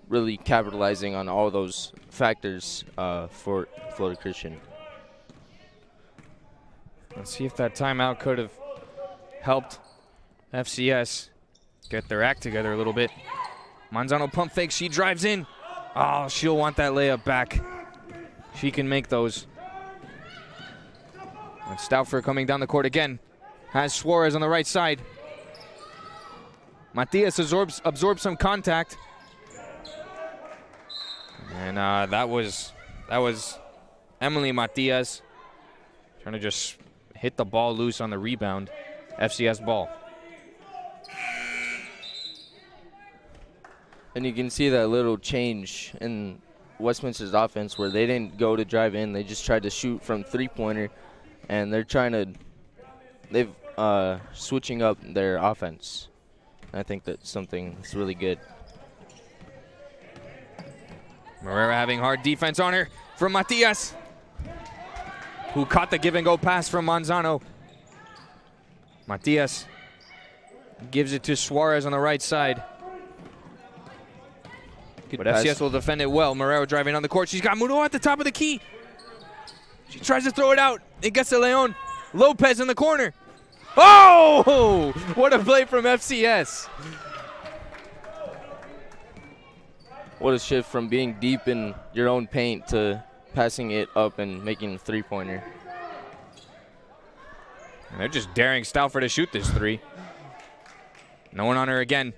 really capitalizing on all those factors for Florida Christian. Let's see if that timeout could have helped FCS get their act together a little bit. Manzano pump fake. She drives in. Oh, she'll want that layup back. She can make those. And Stauffer coming down the court again. Has Suarez on the right side. Matias absorbs some contact. And that was Emily Matias trying to just hit the ball loose on the rebound. FCS ball. And you can see that little change in Westminster's offense where they didn't go to drive in. They just tried to shoot from three-pointer, and they've switching up their offense. I think that's something that's really good. Morera having hard defense on her from Matias, who caught the give-and-go pass from Manzano. Matias gives it to Suarez on the right side. Good but pass. FCS will defend it well. Morero driving on the court. She's got Mudo at the top of the key. She tries to throw it out. It gets to Leon. Lopez in the corner. Oh! What a play from FCS. What a shift from being deep in your own paint to passing it up and making a three-pointer. And they're just daring Stauffer to shoot this three. No one on her again.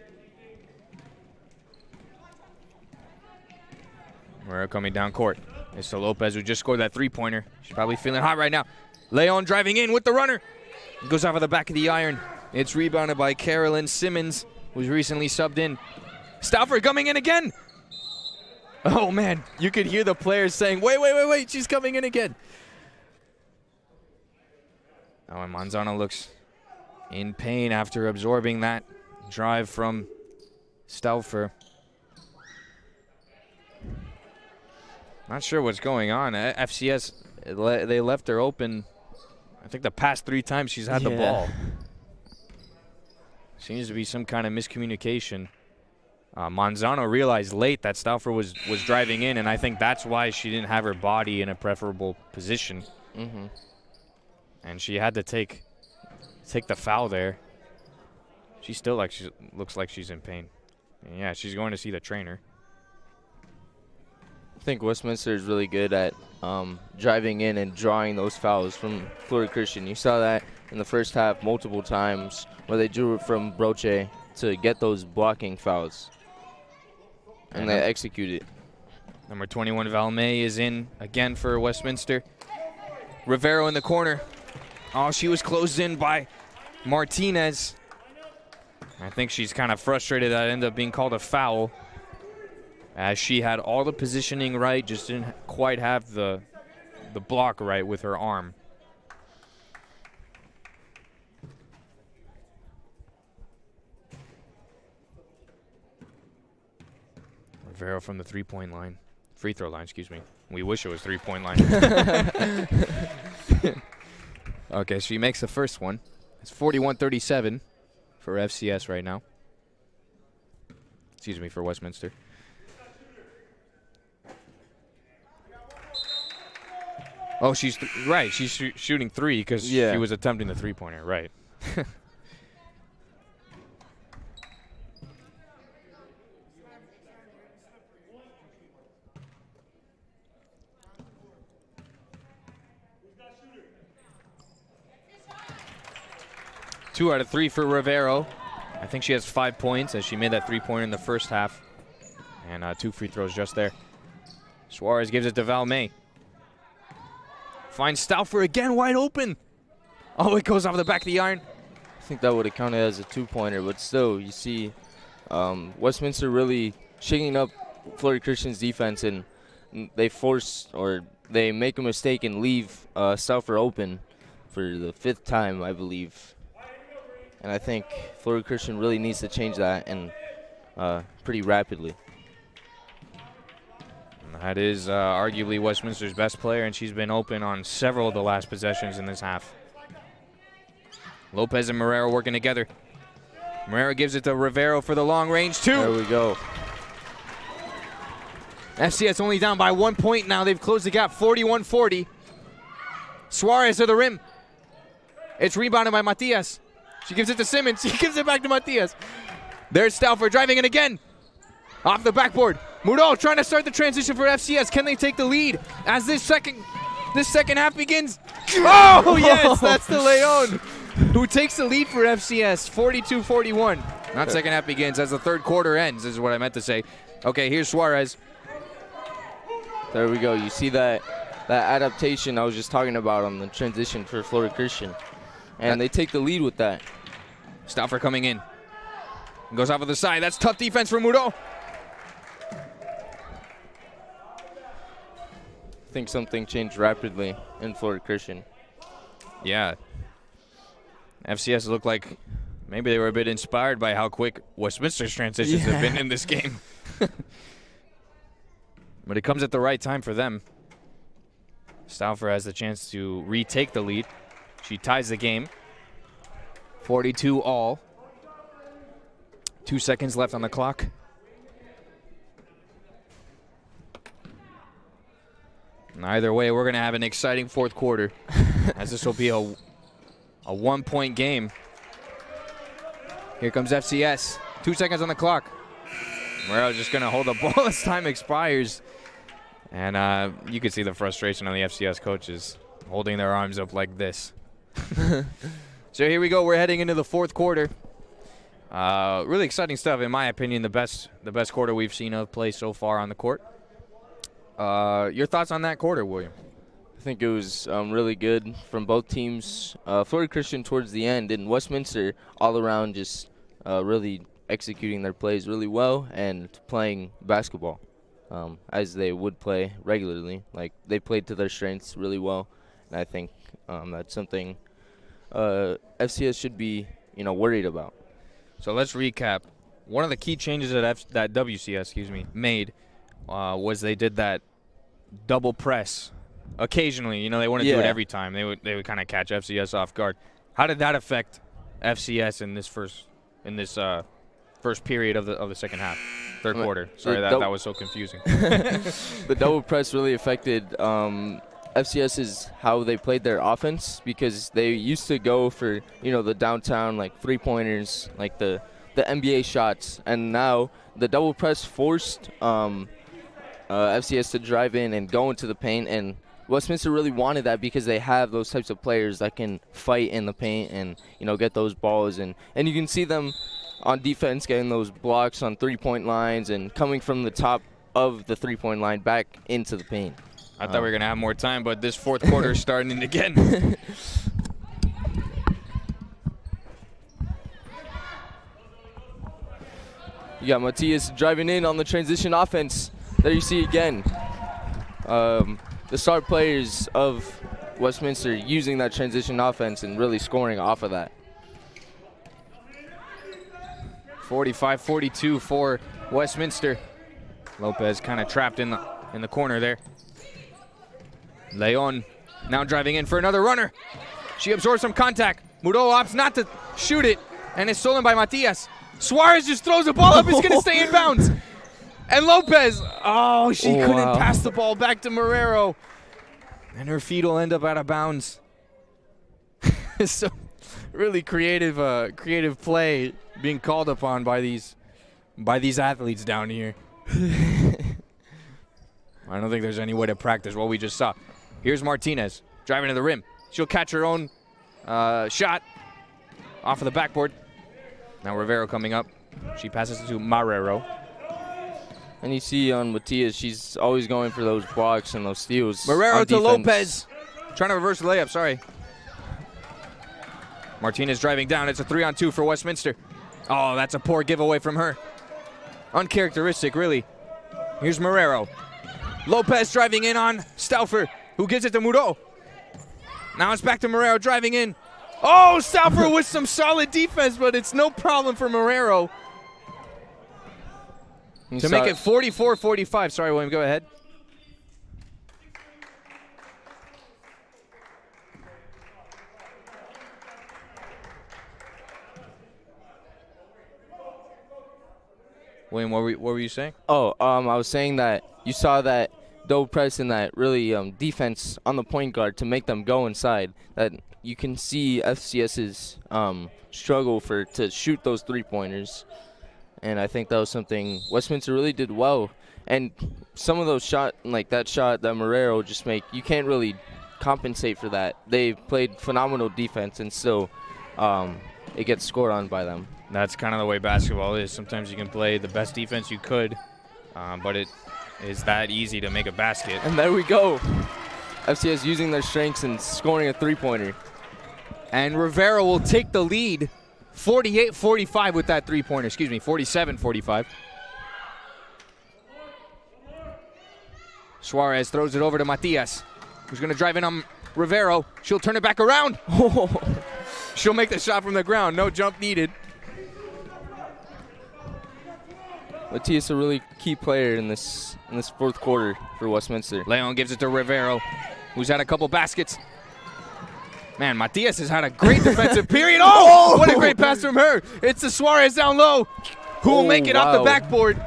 Morero coming down court. It's to Lopez, who just scored that three-pointer. She's probably feeling hot right now. Leon driving in with the runner. Goes off of the back of the iron. It's rebounded by Carolyn Simmons, who's recently subbed in. Stauffer coming in again. Oh, man. You could hear the players saying, wait. She's coming in again. Oh, and Manzano looks in pain after absorbing that drive from Stauffer. Not sure what's going on. FCS, they left her open I think the past 3 times she's had the ball. Seems to be some kind of miscommunication. Manzano realized late that Stauffer was driving in, and I think that's why she didn't have her body in a preferable position. And she had to take the foul there. She still looks like she's in pain. And yeah, she's going to see the trainer. I think Westminster is really good at driving in and drawing those fouls from Florida Christian. You saw that in the first half multiple times where they drew it from Broche to get those blocking fouls. And they executed. Number 21, Valmay, is in again for Westminster. Rivero in the corner. Oh, she was closed in by Martinez. I think she's kind of frustrated that it ended up being called a foul, as she had all the positioning right, just didn't quite have the block right with her arm. Rivero from the three-point line. Free throw line, excuse me. We wish it was three-point line. Okay, she makes the first one. It's 41-37 for FCS right now. Excuse me, for Westminster. Oh, she's right. She's shooting 3 because she was attempting the three-pointer. Right. 2 out of 3 for Rivero. I think she has 5 points as she made that three-pointer in the first half. And 2 free throws just there. Suarez gives it to Valmay. Finds Stauffer again wide open. Oh, it goes off the back of the iron. I think that would have counted as a 2-pointer, but still, you see Westminster really shaking up Florida Christian's defense, and they force or they make a mistake and leave Stauffer open for the 5th time, I believe. And I think Florida Christian really needs to change that, and pretty rapidly. And that is arguably Westminster's best player, and she's been open on several of the last possessions in this half. Lopez and Marrero working together. Marrero gives it to Rivero for the long range 2. There we go. FCS only down by 1 point now. They've closed the gap 41-40. Suarez to the rim. It's rebounded by Matias. She gives it to Simmons. She gives it back to Matias. There's Stauffer driving in again. Off the backboard. Muro trying to start the transition for FCS. Can they take the lead as this second half begins? Oh, yes, that's the Leon who takes the lead for FCS, 42-41. Not second half begins, as the third quarter ends, is what I meant to say. Okay, here's Suarez. There we go. You see that adaptation I was just talking about on the transition for Florida Christian. And they take the lead with that. Stauffer coming in. Goes off of the side. That's tough defense for Muro. I think something changed rapidly in Florida Christian. Yeah. FCS looked like maybe they were a bit inspired by how quick Westminster's transitions have been in this game. But it comes at the right time for them. Stauffer has the chance to retake the lead. She ties the game. 42 all. 2 seconds left on the clock. And either way, we're going to have an exciting fourth quarter, as this will be a 1-point game. Here comes FCS. 2 seconds on the clock. Morel's just going to hold the ball as time expires. And you can see the frustration on the FCS coaches holding their arms up like this. So here we go. We're heading into the fourth quarter. Really exciting stuff, in my opinion. The best quarter we've seen of play so far on the court. Your thoughts on that quarter, William? I think it was really good from both teams. Florida Christian towards the end, and Westminster all around just really executing their plays really well and playing basketball as they would play regularly. Like, they played to their strengths really well, and I think that's something FCS should be, worried about. So let's recap. One of the key changes that WCS, made was they did that double press occasionally. You know, they wouldn't do it Yeah. every time. They would kind of catch FCS off guard. How did that affect FCS in this first period of the second half, third quarter? Sorry, that was so confusing. The double press really affected FCS is how they played their offense, because they used to go for, you know, the downtown, like, three-pointers, like the NBA shots, and now the double press forced FCS to drive in and go into the paint, and Westminster really wanted that because they have those types of players that can fight in the paint and, you know, get those balls, and you can see them on defense getting those blocks on three-point lines and coming from the top of the three-point line back into the paint. I thought we were going to have more time, but this fourth quarter is starting again. You got Matias driving in on the transition offense. There you see again. The star players of Westminster using that transition offense and really scoring off of that. 45-42 for Westminster. Lopez kind of trapped in the corner there. Leon now driving in for another runner. She absorbs some contact. Muro opts not to shoot it, and it's stolen by Matias. Suarez just throws the ball up. It's going to stay in bounds. And Lopez, she couldn't pass the ball back to Marrero. And her feet will end up out of bounds. So really creative play being called upon by these athletes down here. I don't think there's any way to practice what we just saw. Here's Martinez driving to the rim. She'll catch her own shot off of the backboard. Now Rivero coming up. She passes it to Marrero. And you see on Matias, she's always going for those blocks and those steals. Marrero to defense. Lopez. Trying to reverse the layup, sorry. Martinez driving down. It's a 3-on-2 for Westminster. Oh, that's a poor giveaway from her. Uncharacteristic, really. Here's Marrero. Lopez driving in on Stauffer, who gives it to Muro. Now it's back to Marrero driving in. Oh, Stauffer with some solid defense, but it's no problem for Marrero. To make it 44-45. Sorry, William, go ahead. William, what were you saying? I was saying that you saw that double press and that really defense on the point guard to make them go inside. That you can see FCS's struggle to shoot those three-pointers. And I think that was something Westminster really did well. And some of those shots, like that shot that Marrero just make, you can't really compensate for that. They played phenomenal defense, and still it gets scored on by them. That's kind of the way basketball is. Sometimes you can play the best defense you could, but it is that easy to make a basket. And there we go. FCS using their strengths and scoring a three-pointer. And Rivera will take the lead. 48-45 with that three-pointer. Excuse me, 47-45. Suarez throws it over to Matias, who's going to drive in on Rivero. She'll turn it back around. She'll make the shot from the ground. No jump needed. Matias a really key player in this fourth quarter for Westminster. Leon gives it to Rivero, who's had a couple baskets. Man, Matias has had a great defensive period. Oh, what a great pass from her. It's the Suarez down low, who will make it off the backboard.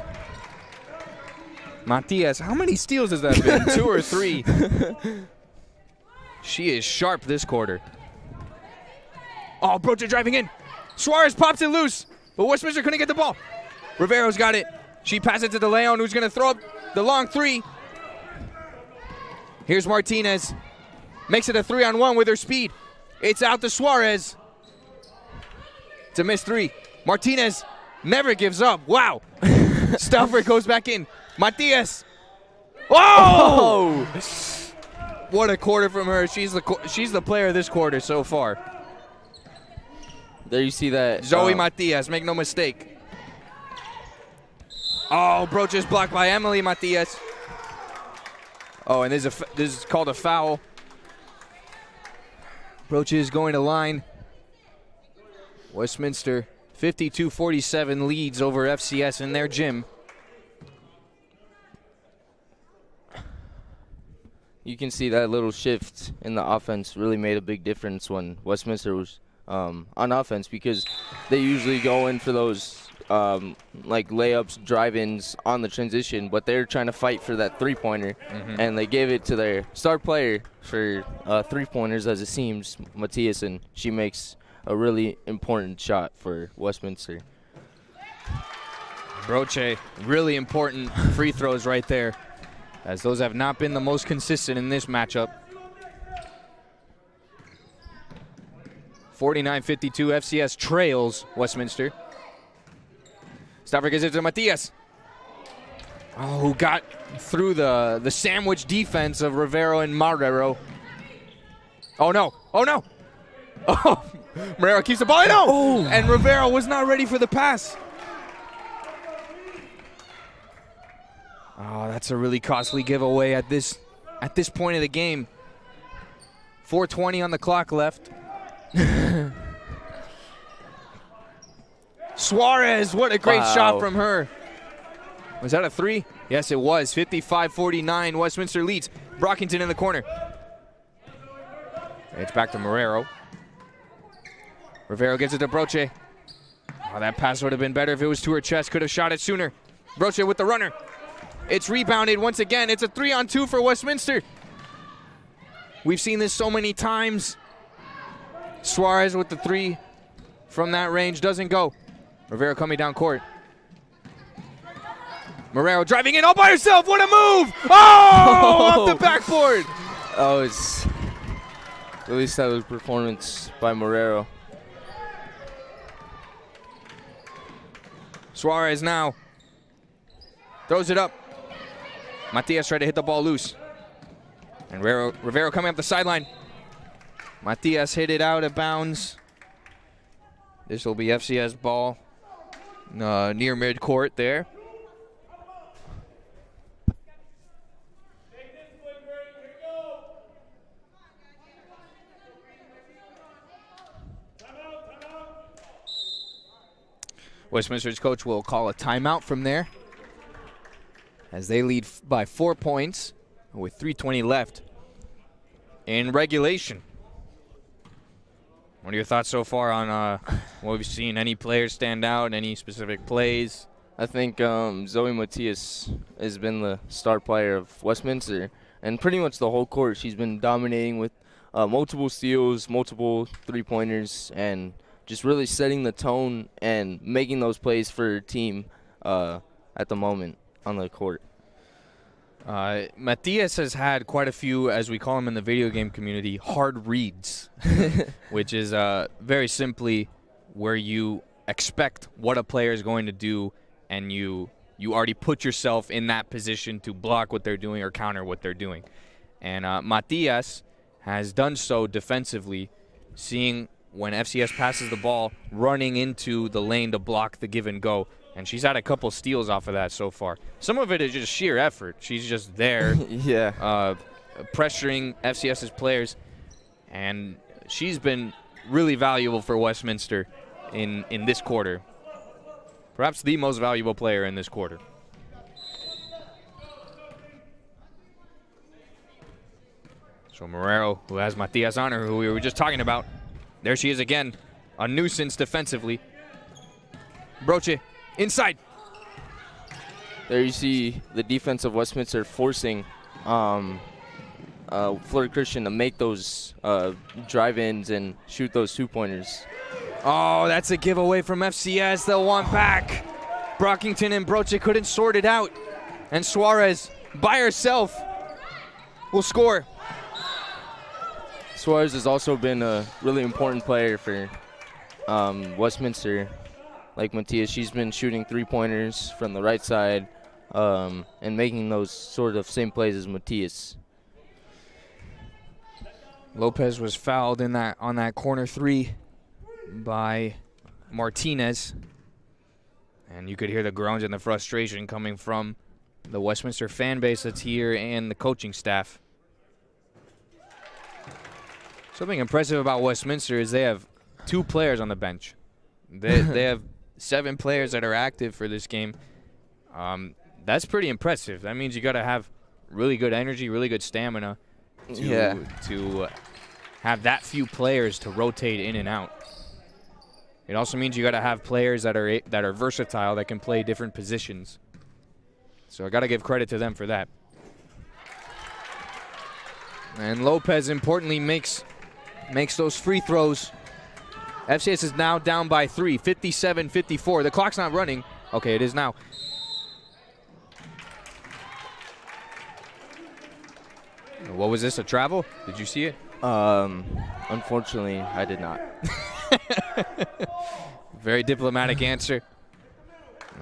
Matias, how many steals has that been? 2 or 3? She is sharp this quarter. Oh, Brocha driving in. Suarez pops it loose, but Westminster couldn't get the ball. Rivero's got it. She passes it to Leon, who's going to throw up the long three. Here's Martinez. Makes it a 3-on-1 with her speed. It's out to Suarez. It's a missed three. Martinez never gives up. Wow. Stauffer goes back in. Matias. Oh! What a quarter from her. She's the player of this quarter so far. There you see that. Zoe Matias, make no mistake. Oh, Broach is blocked by Emily Matias. Oh, and this is called a foul. Broach is going to line. Westminster 52-47 leads over FCS in their gym. you can see that little shift in the offense really made a big difference when Westminster was on offense, because they usually go in for those like layups, drive-ins on the transition, but they're trying to fight for that three-pointer, and they gave it to their star player for three-pointers, as it seems, Matthias, and she makes a really important shot for Westminster. Broche, really important free throws right there, as those have not been the most consistent in this matchup. 49-52, FCS trails Westminster. Stafford gives it to Matthias. Oh, who got through the sandwich defense of Rivero and Marrero. Oh, no. Oh, no. Oh, Marrero keeps the ball. No! Oh. And Rivero was not ready for the pass. Oh, that's a really costly giveaway at this point of the game. 4:20 on the clock left. Suarez, what a great shot from her. Was that a three? Yes, it was. 55-49, Westminster leads. Brockington in the corner. It's back to Marrero. Rivero gives it to Broche. Oh, that pass would have been better if it was to her chest. Could have shot it sooner. Broche with the runner. It's rebounded once again. It's a 3-on-2 for Westminster. We've seen this so many times. Suarez with the three from that range doesn't go. Rivero coming down court. Marrero driving in all by herself. What a move! Oh, off the backboard. Oh, it's really solid performance by Marrero. Suarez now throws it up. Matias tried to hit the ball loose. And Rivero coming up the sideline. Matias hit it out of bounds. This will be FCS ball near midcourt there. Westminster's coach will call a timeout from there as they lead by 4 points with 3:20 left in regulation. What are your thoughts so far on what we've seen? Any players stand out? Any specific plays? I think Zoe Matias has been the star player of Westminster, and pretty much the whole court. She's been dominating with multiple steals, multiple three-pointers, and just really setting the tone and making those plays for her team at the moment on the court. Matias has had quite a few, as we call them in the video game community, hard reads, which is very simply where you expect what a player is going to do, and you already put yourself in that position to block what they're doing or counter what they're doing. And Matias has done so defensively, seeing when FCS passes the ball, running into the lane to block the give and go. And she's had a couple steals off of that so far. Some of it is just sheer effort. She's just there, pressuring FCS's players. And she's been really valuable for Westminster in this quarter. Perhaps the most valuable player in this quarter. So Marrero, who has Matias on her, who we were just talking about. There she is again, a nuisance defensively. Broche. Inside. There you see the defense of Westminster forcing Florida Christian to make those drive-ins and shoot those two-pointers. Oh, that's a giveaway from FCS. They'll want back. Brockington and Broche couldn't sort it out. And Suarez, by herself, will score. Suarez has also been a really important player for Westminster. Like Matias, she's been shooting three-pointers from the right side and making those sort of same plays as Matias. Lopez was fouled on that corner three by Martinez. And you could hear the groans and the frustration coming from the Westminster fan base that's here and the coaching staff. Something impressive about Westminster is they have 2 players on the bench. They have 7 players that are active for this game. That's pretty impressive. That means you got to have really good energy, really good stamina, to have that few players to rotate in and out. It also means you got to have players that are versatile, that can play different positions. So I got to give credit to them for that. And Lopez, importantly, makes those free throws. FCS is now down by 3, 57-54. The clock's not running. Okay, it is now. What was this, a travel? Did you see it? Unfortunately, I did not. Very diplomatic answer.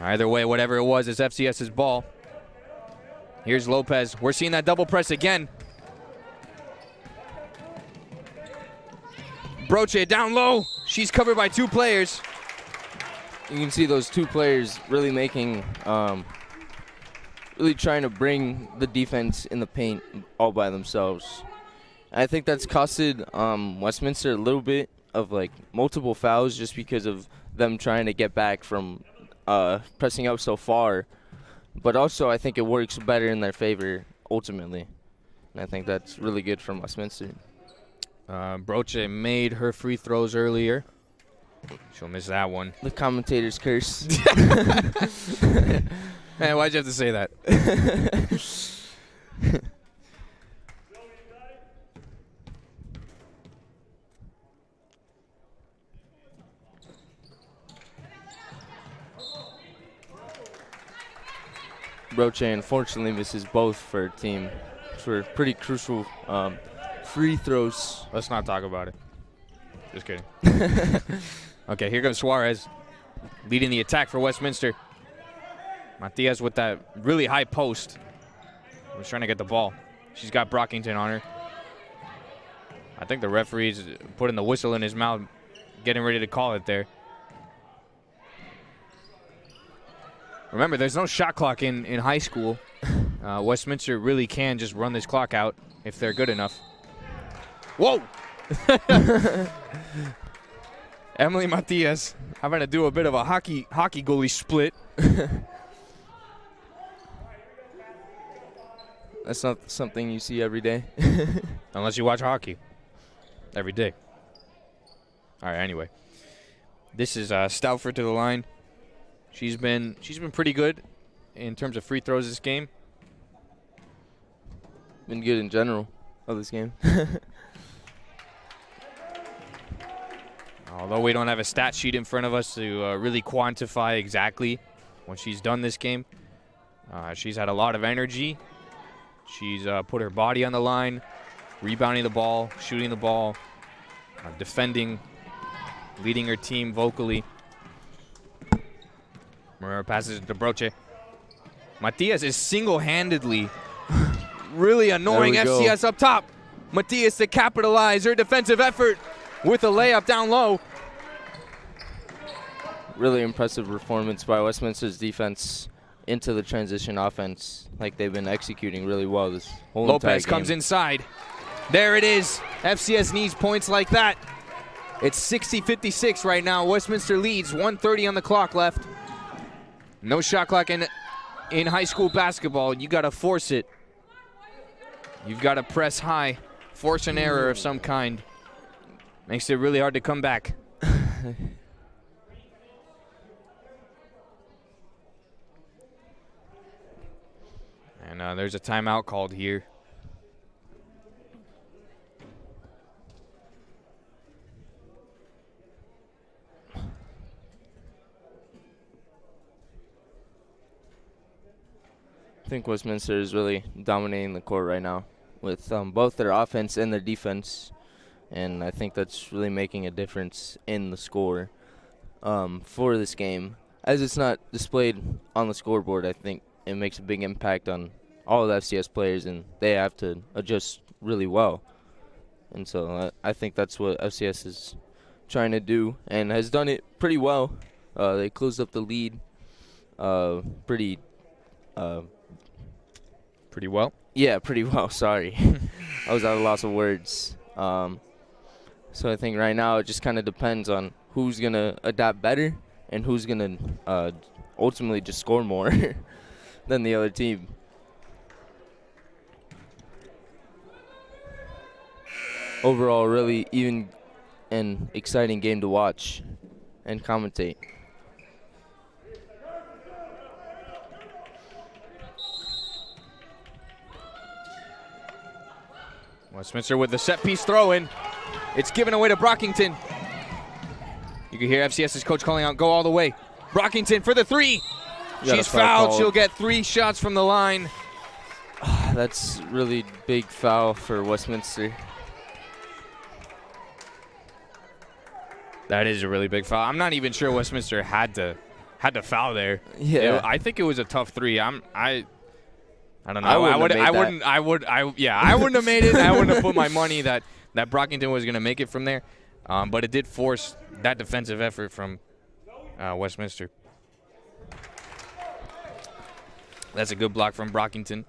Either way, whatever it was, it's FCS's ball. Here's Lopez. We're seeing that double press again. Broche down low. She's covered by 2 players. You can see those 2 players really making, really trying to bring the defense in the paint all by themselves. I think that's costed Westminster a little bit of like multiple fouls just because of them trying to get back from pressing up so far. But also I think it works better in their favor ultimately. And I think that's really good from Westminster. Broche made her free throws earlier. She'll miss that one. The commentator's curse. Man, why'd you have to say that? Broche unfortunately misses both for her team for pretty crucial free throws. Let's not talk about it. Just kidding. Okay, here comes Suarez leading the attack for Westminster. Matias with that really high post. Was trying to get the ball. She's got Brockington on her. I think the referee's putting the whistle in his mouth, getting ready to call it there. Remember, there's no shot clock in high school. Westminster really can just run this clock out if they're good enough. Whoa! Emily Matias having to do a bit of a hockey goalie split. That's not something you see every day. Unless you watch hockey. Every day. All right, anyway. This is Stoutford to the line. She's been pretty good in terms of free throws this game. Been good in general of this game. Although we don't have a stat sheet in front of us to really quantify exactly what she's done this game, she's had a lot of energy. She's put her body on the line, rebounding the ball, shooting the ball, defending, leading her team vocally. Morera passes it to Broche. Matias is single-handedly really annoying FCS up top. Matias to capitalize her defensive effort with a layup down low. Really impressive performance by Westminster's defense into the transition offense. Like they've been executing really well this whole entire game. Lopez comes inside. There it is. FCS needs points like that. It's 60-56 right now. Westminster leads, 1:30 on the clock left. No shot clock in high school basketball. You got to force it. You've got to press high, force an error of some kind. Makes it really hard to come back. And there's a timeout called here. I think Westminster is really dominating the court right now with both their offense and their defense. And I think that's really making a difference in the score for this game. As it's not displayed on the scoreboard, I think it makes a big impact on all of the FCS players, and they have to adjust really well. And so I think that's what FCS is trying to do and has done it pretty well. They closed up the lead pretty well? Yeah, pretty well. Sorry. I was at a loss of words. So I think right now it just kind of depends on who's going to adapt better and who's going to ultimately just score more than the other team. overall really even and exciting game to watch and commentate. Westminster with the set piece throw in. It's given away to Brockington. You can hear FCS's coach calling out, go all the way. Brockington for the three. She's fouled. She'll get 3 shots from the line. That's really big foul for Westminster. That is a really big foul. I'm not even sure Westminster had to foul there. Yeah. I think it was a tough 3. I don't know. I wouldn't have made it. I wouldn't have put my money that Brockington was going to make it from there. But it did force that defensive effort from Westminster. That's a good block from Brockington.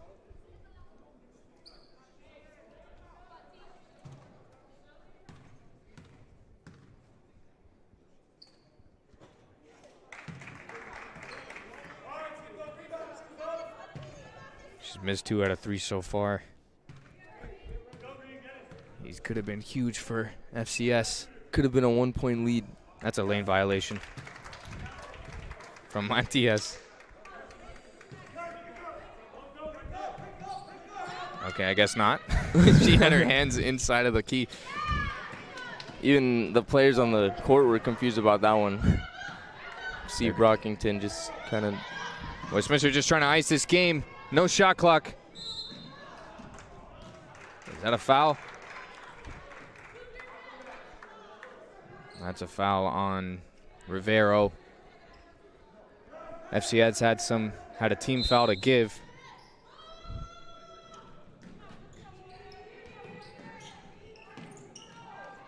She's missed 2 out of 3 so far. These could have been huge for FCS. Could have been a 1-point lead. That's a lane violation from Matias. Okay, I guess not. She had her hands inside of the key. Even the players on the court were confused about that one. See Brockington just kind of... Westminster just trying to ice this game. No shot clock. Is that a foul? That's a foul on Rivero. FCS had a team foul to give.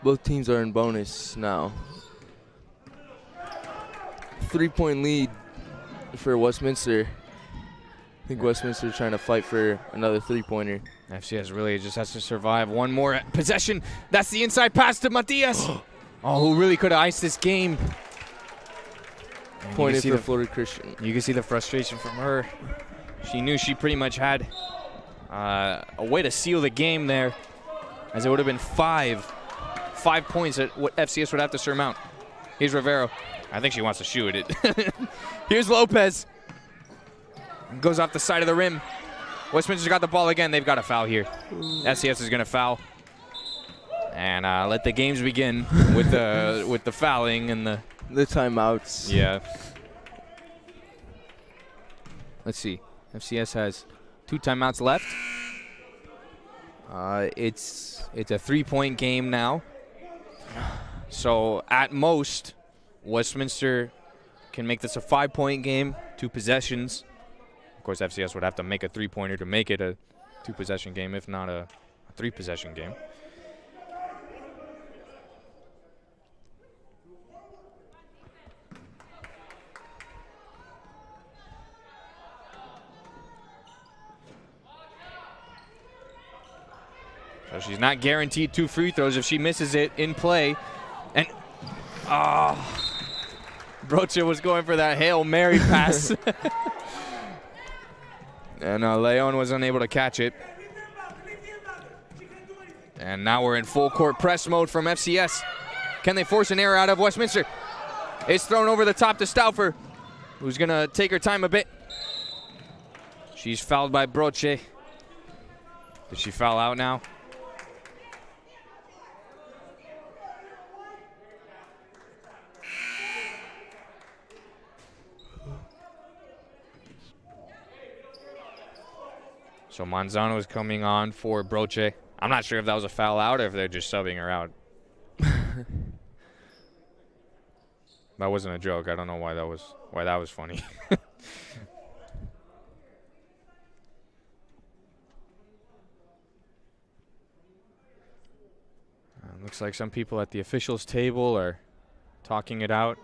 Both teams are in bonus now. 3-point lead for Westminster. I think Westminster's trying to fight for another 3-pointer. FCS really just has to survive one more possession. That's the inside pass to Matias. Who really could have iced this game. Pointed for Florida Christian. You can see the frustration from her. She knew she pretty much had a way to seal the game there, as it would have been 5 points that what FCS would have to surmount. Here's Rivero. I think she wants to shoot it. Here's Lopez. Goes off the side of the rim. Westminster's got the ball again. They've got a foul here. FCS is going to foul. And let the games begin with the fouling and the timeouts. Yeah. Let's see. FCS has 2 timeouts left. It's a 3-point game now. So at most, Westminster can make this a 5-point game, 2 possessions. Of course, FCS would have to make a 3-pointer to make it a 2-possession game, if not a 3-possession game. So she's not guaranteed 2 free throws if she misses it in play. And, Brocha was going for that Hail Mary pass. And Leon was unable to catch it. And now we're in full court press mode from FCS. Can they force an error out of Westminster? It's thrown over the top to Stauffer, who's going to take her time a bit. She's fouled by Broche. Did she foul out now? So Manzano is coming on for Broche. I'm not sure if that was a foul out or if they're just subbing her out. That wasn't a joke. I don't know why that was funny. Looks like some people at the officials' table are talking it out.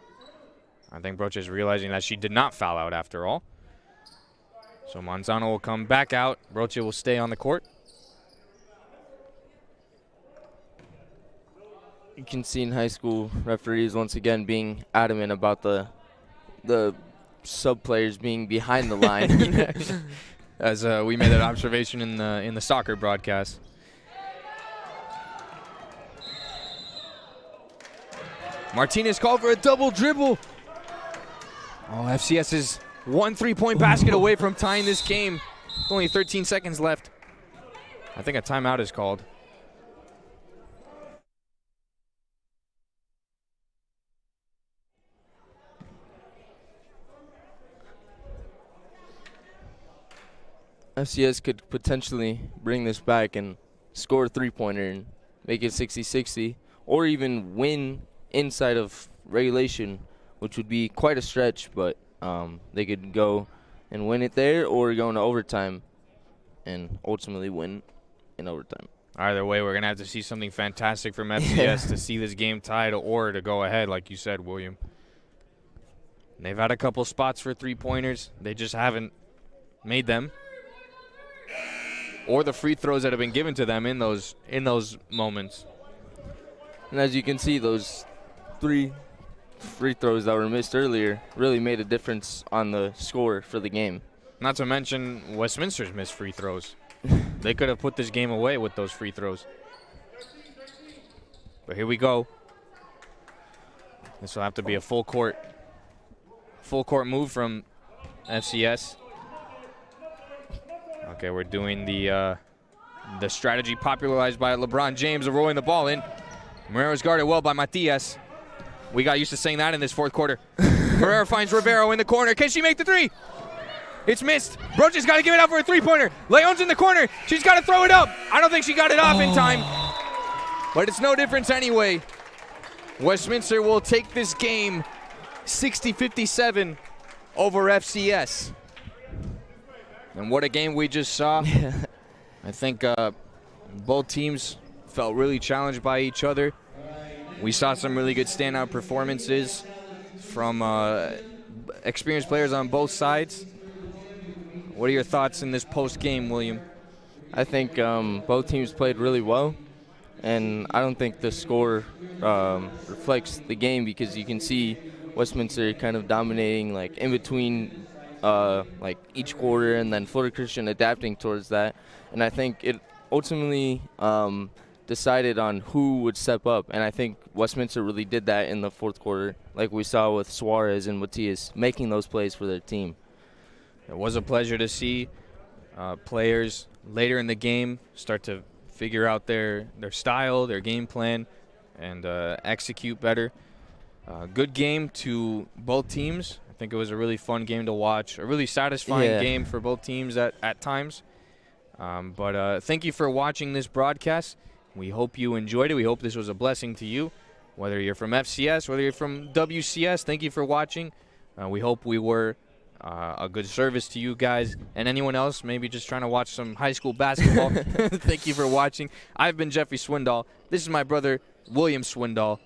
I think Broche is realizing that she did not foul out after all. So Manzano will come back out. Broche will stay on the court. You can see in high school referees once again being adamant about the sub players being behind the line. As we made that observation in the soccer broadcast. Martinez called for a double dribble. Oh, FCS is one 3-point basket away from tying this game. Only 13 seconds left. I think a timeout is called. FCS could potentially bring this back and score a three-pointer and make it 60-60, or even win inside of regulation, which would be quite a stretch, but they could go and win it there or go into overtime and ultimately win in overtime. Either way, we're going to have to see something fantastic from FCS to see this game tied or to go ahead, like you said, William. They've had a couple spots for three-pointers. They just haven't made them, or the free throws that have been given to them in those moments. And as you can see, those 3 free throws that were missed earlier really made a difference on the score for the game. Not to mention Westminster's missed free throws. They could have put this game away with those free throws. But here we go. This will have to be a full court move from FCS. Okay, we're doing the strategy popularized by LeBron James of rolling the ball in. Marrero's guarded well by Matias. We got used to saying that in this fourth quarter. Marrero finds Rivero in the corner. Can she make the three? It's missed. Broach's got to give it up for a three-pointer. Leon's in the corner. She's got to throw it up. I don't think she got it off in time. But it's no difference anyway. Westminster will take this game 60-57 over FCS. And what a game we just saw. I think both teams felt really challenged by each other. We saw some really good standout performances from experienced players on both sides. What are your thoughts in this post-game, William? I think both teams played really well, and I don't think the score reflects the game, because you can see Westminster kind of dominating like in between like each quarter, and then Florida Christian adapting towards that. And I think it ultimately decided on who would step up, and I think Westminster really did that in the fourth quarter, like we saw with Suarez and Matias making those plays for their team. It was a pleasure to see players later in the game start to figure out their style, their game plan, and execute better. Good game to both teams. I think it was a really fun game to watch, a really satisfying game for both teams at times. But thank you for watching this broadcast. We hope you enjoyed it. We hope this was a blessing to you, whether you're from FCS, whether you're from WCS. Thank you for watching. We hope we were a good service to you guys and anyone else maybe just trying to watch some high school basketball. Thank you for watching. I've been Jeffrey Swindoll. This is my brother, William Swindoll.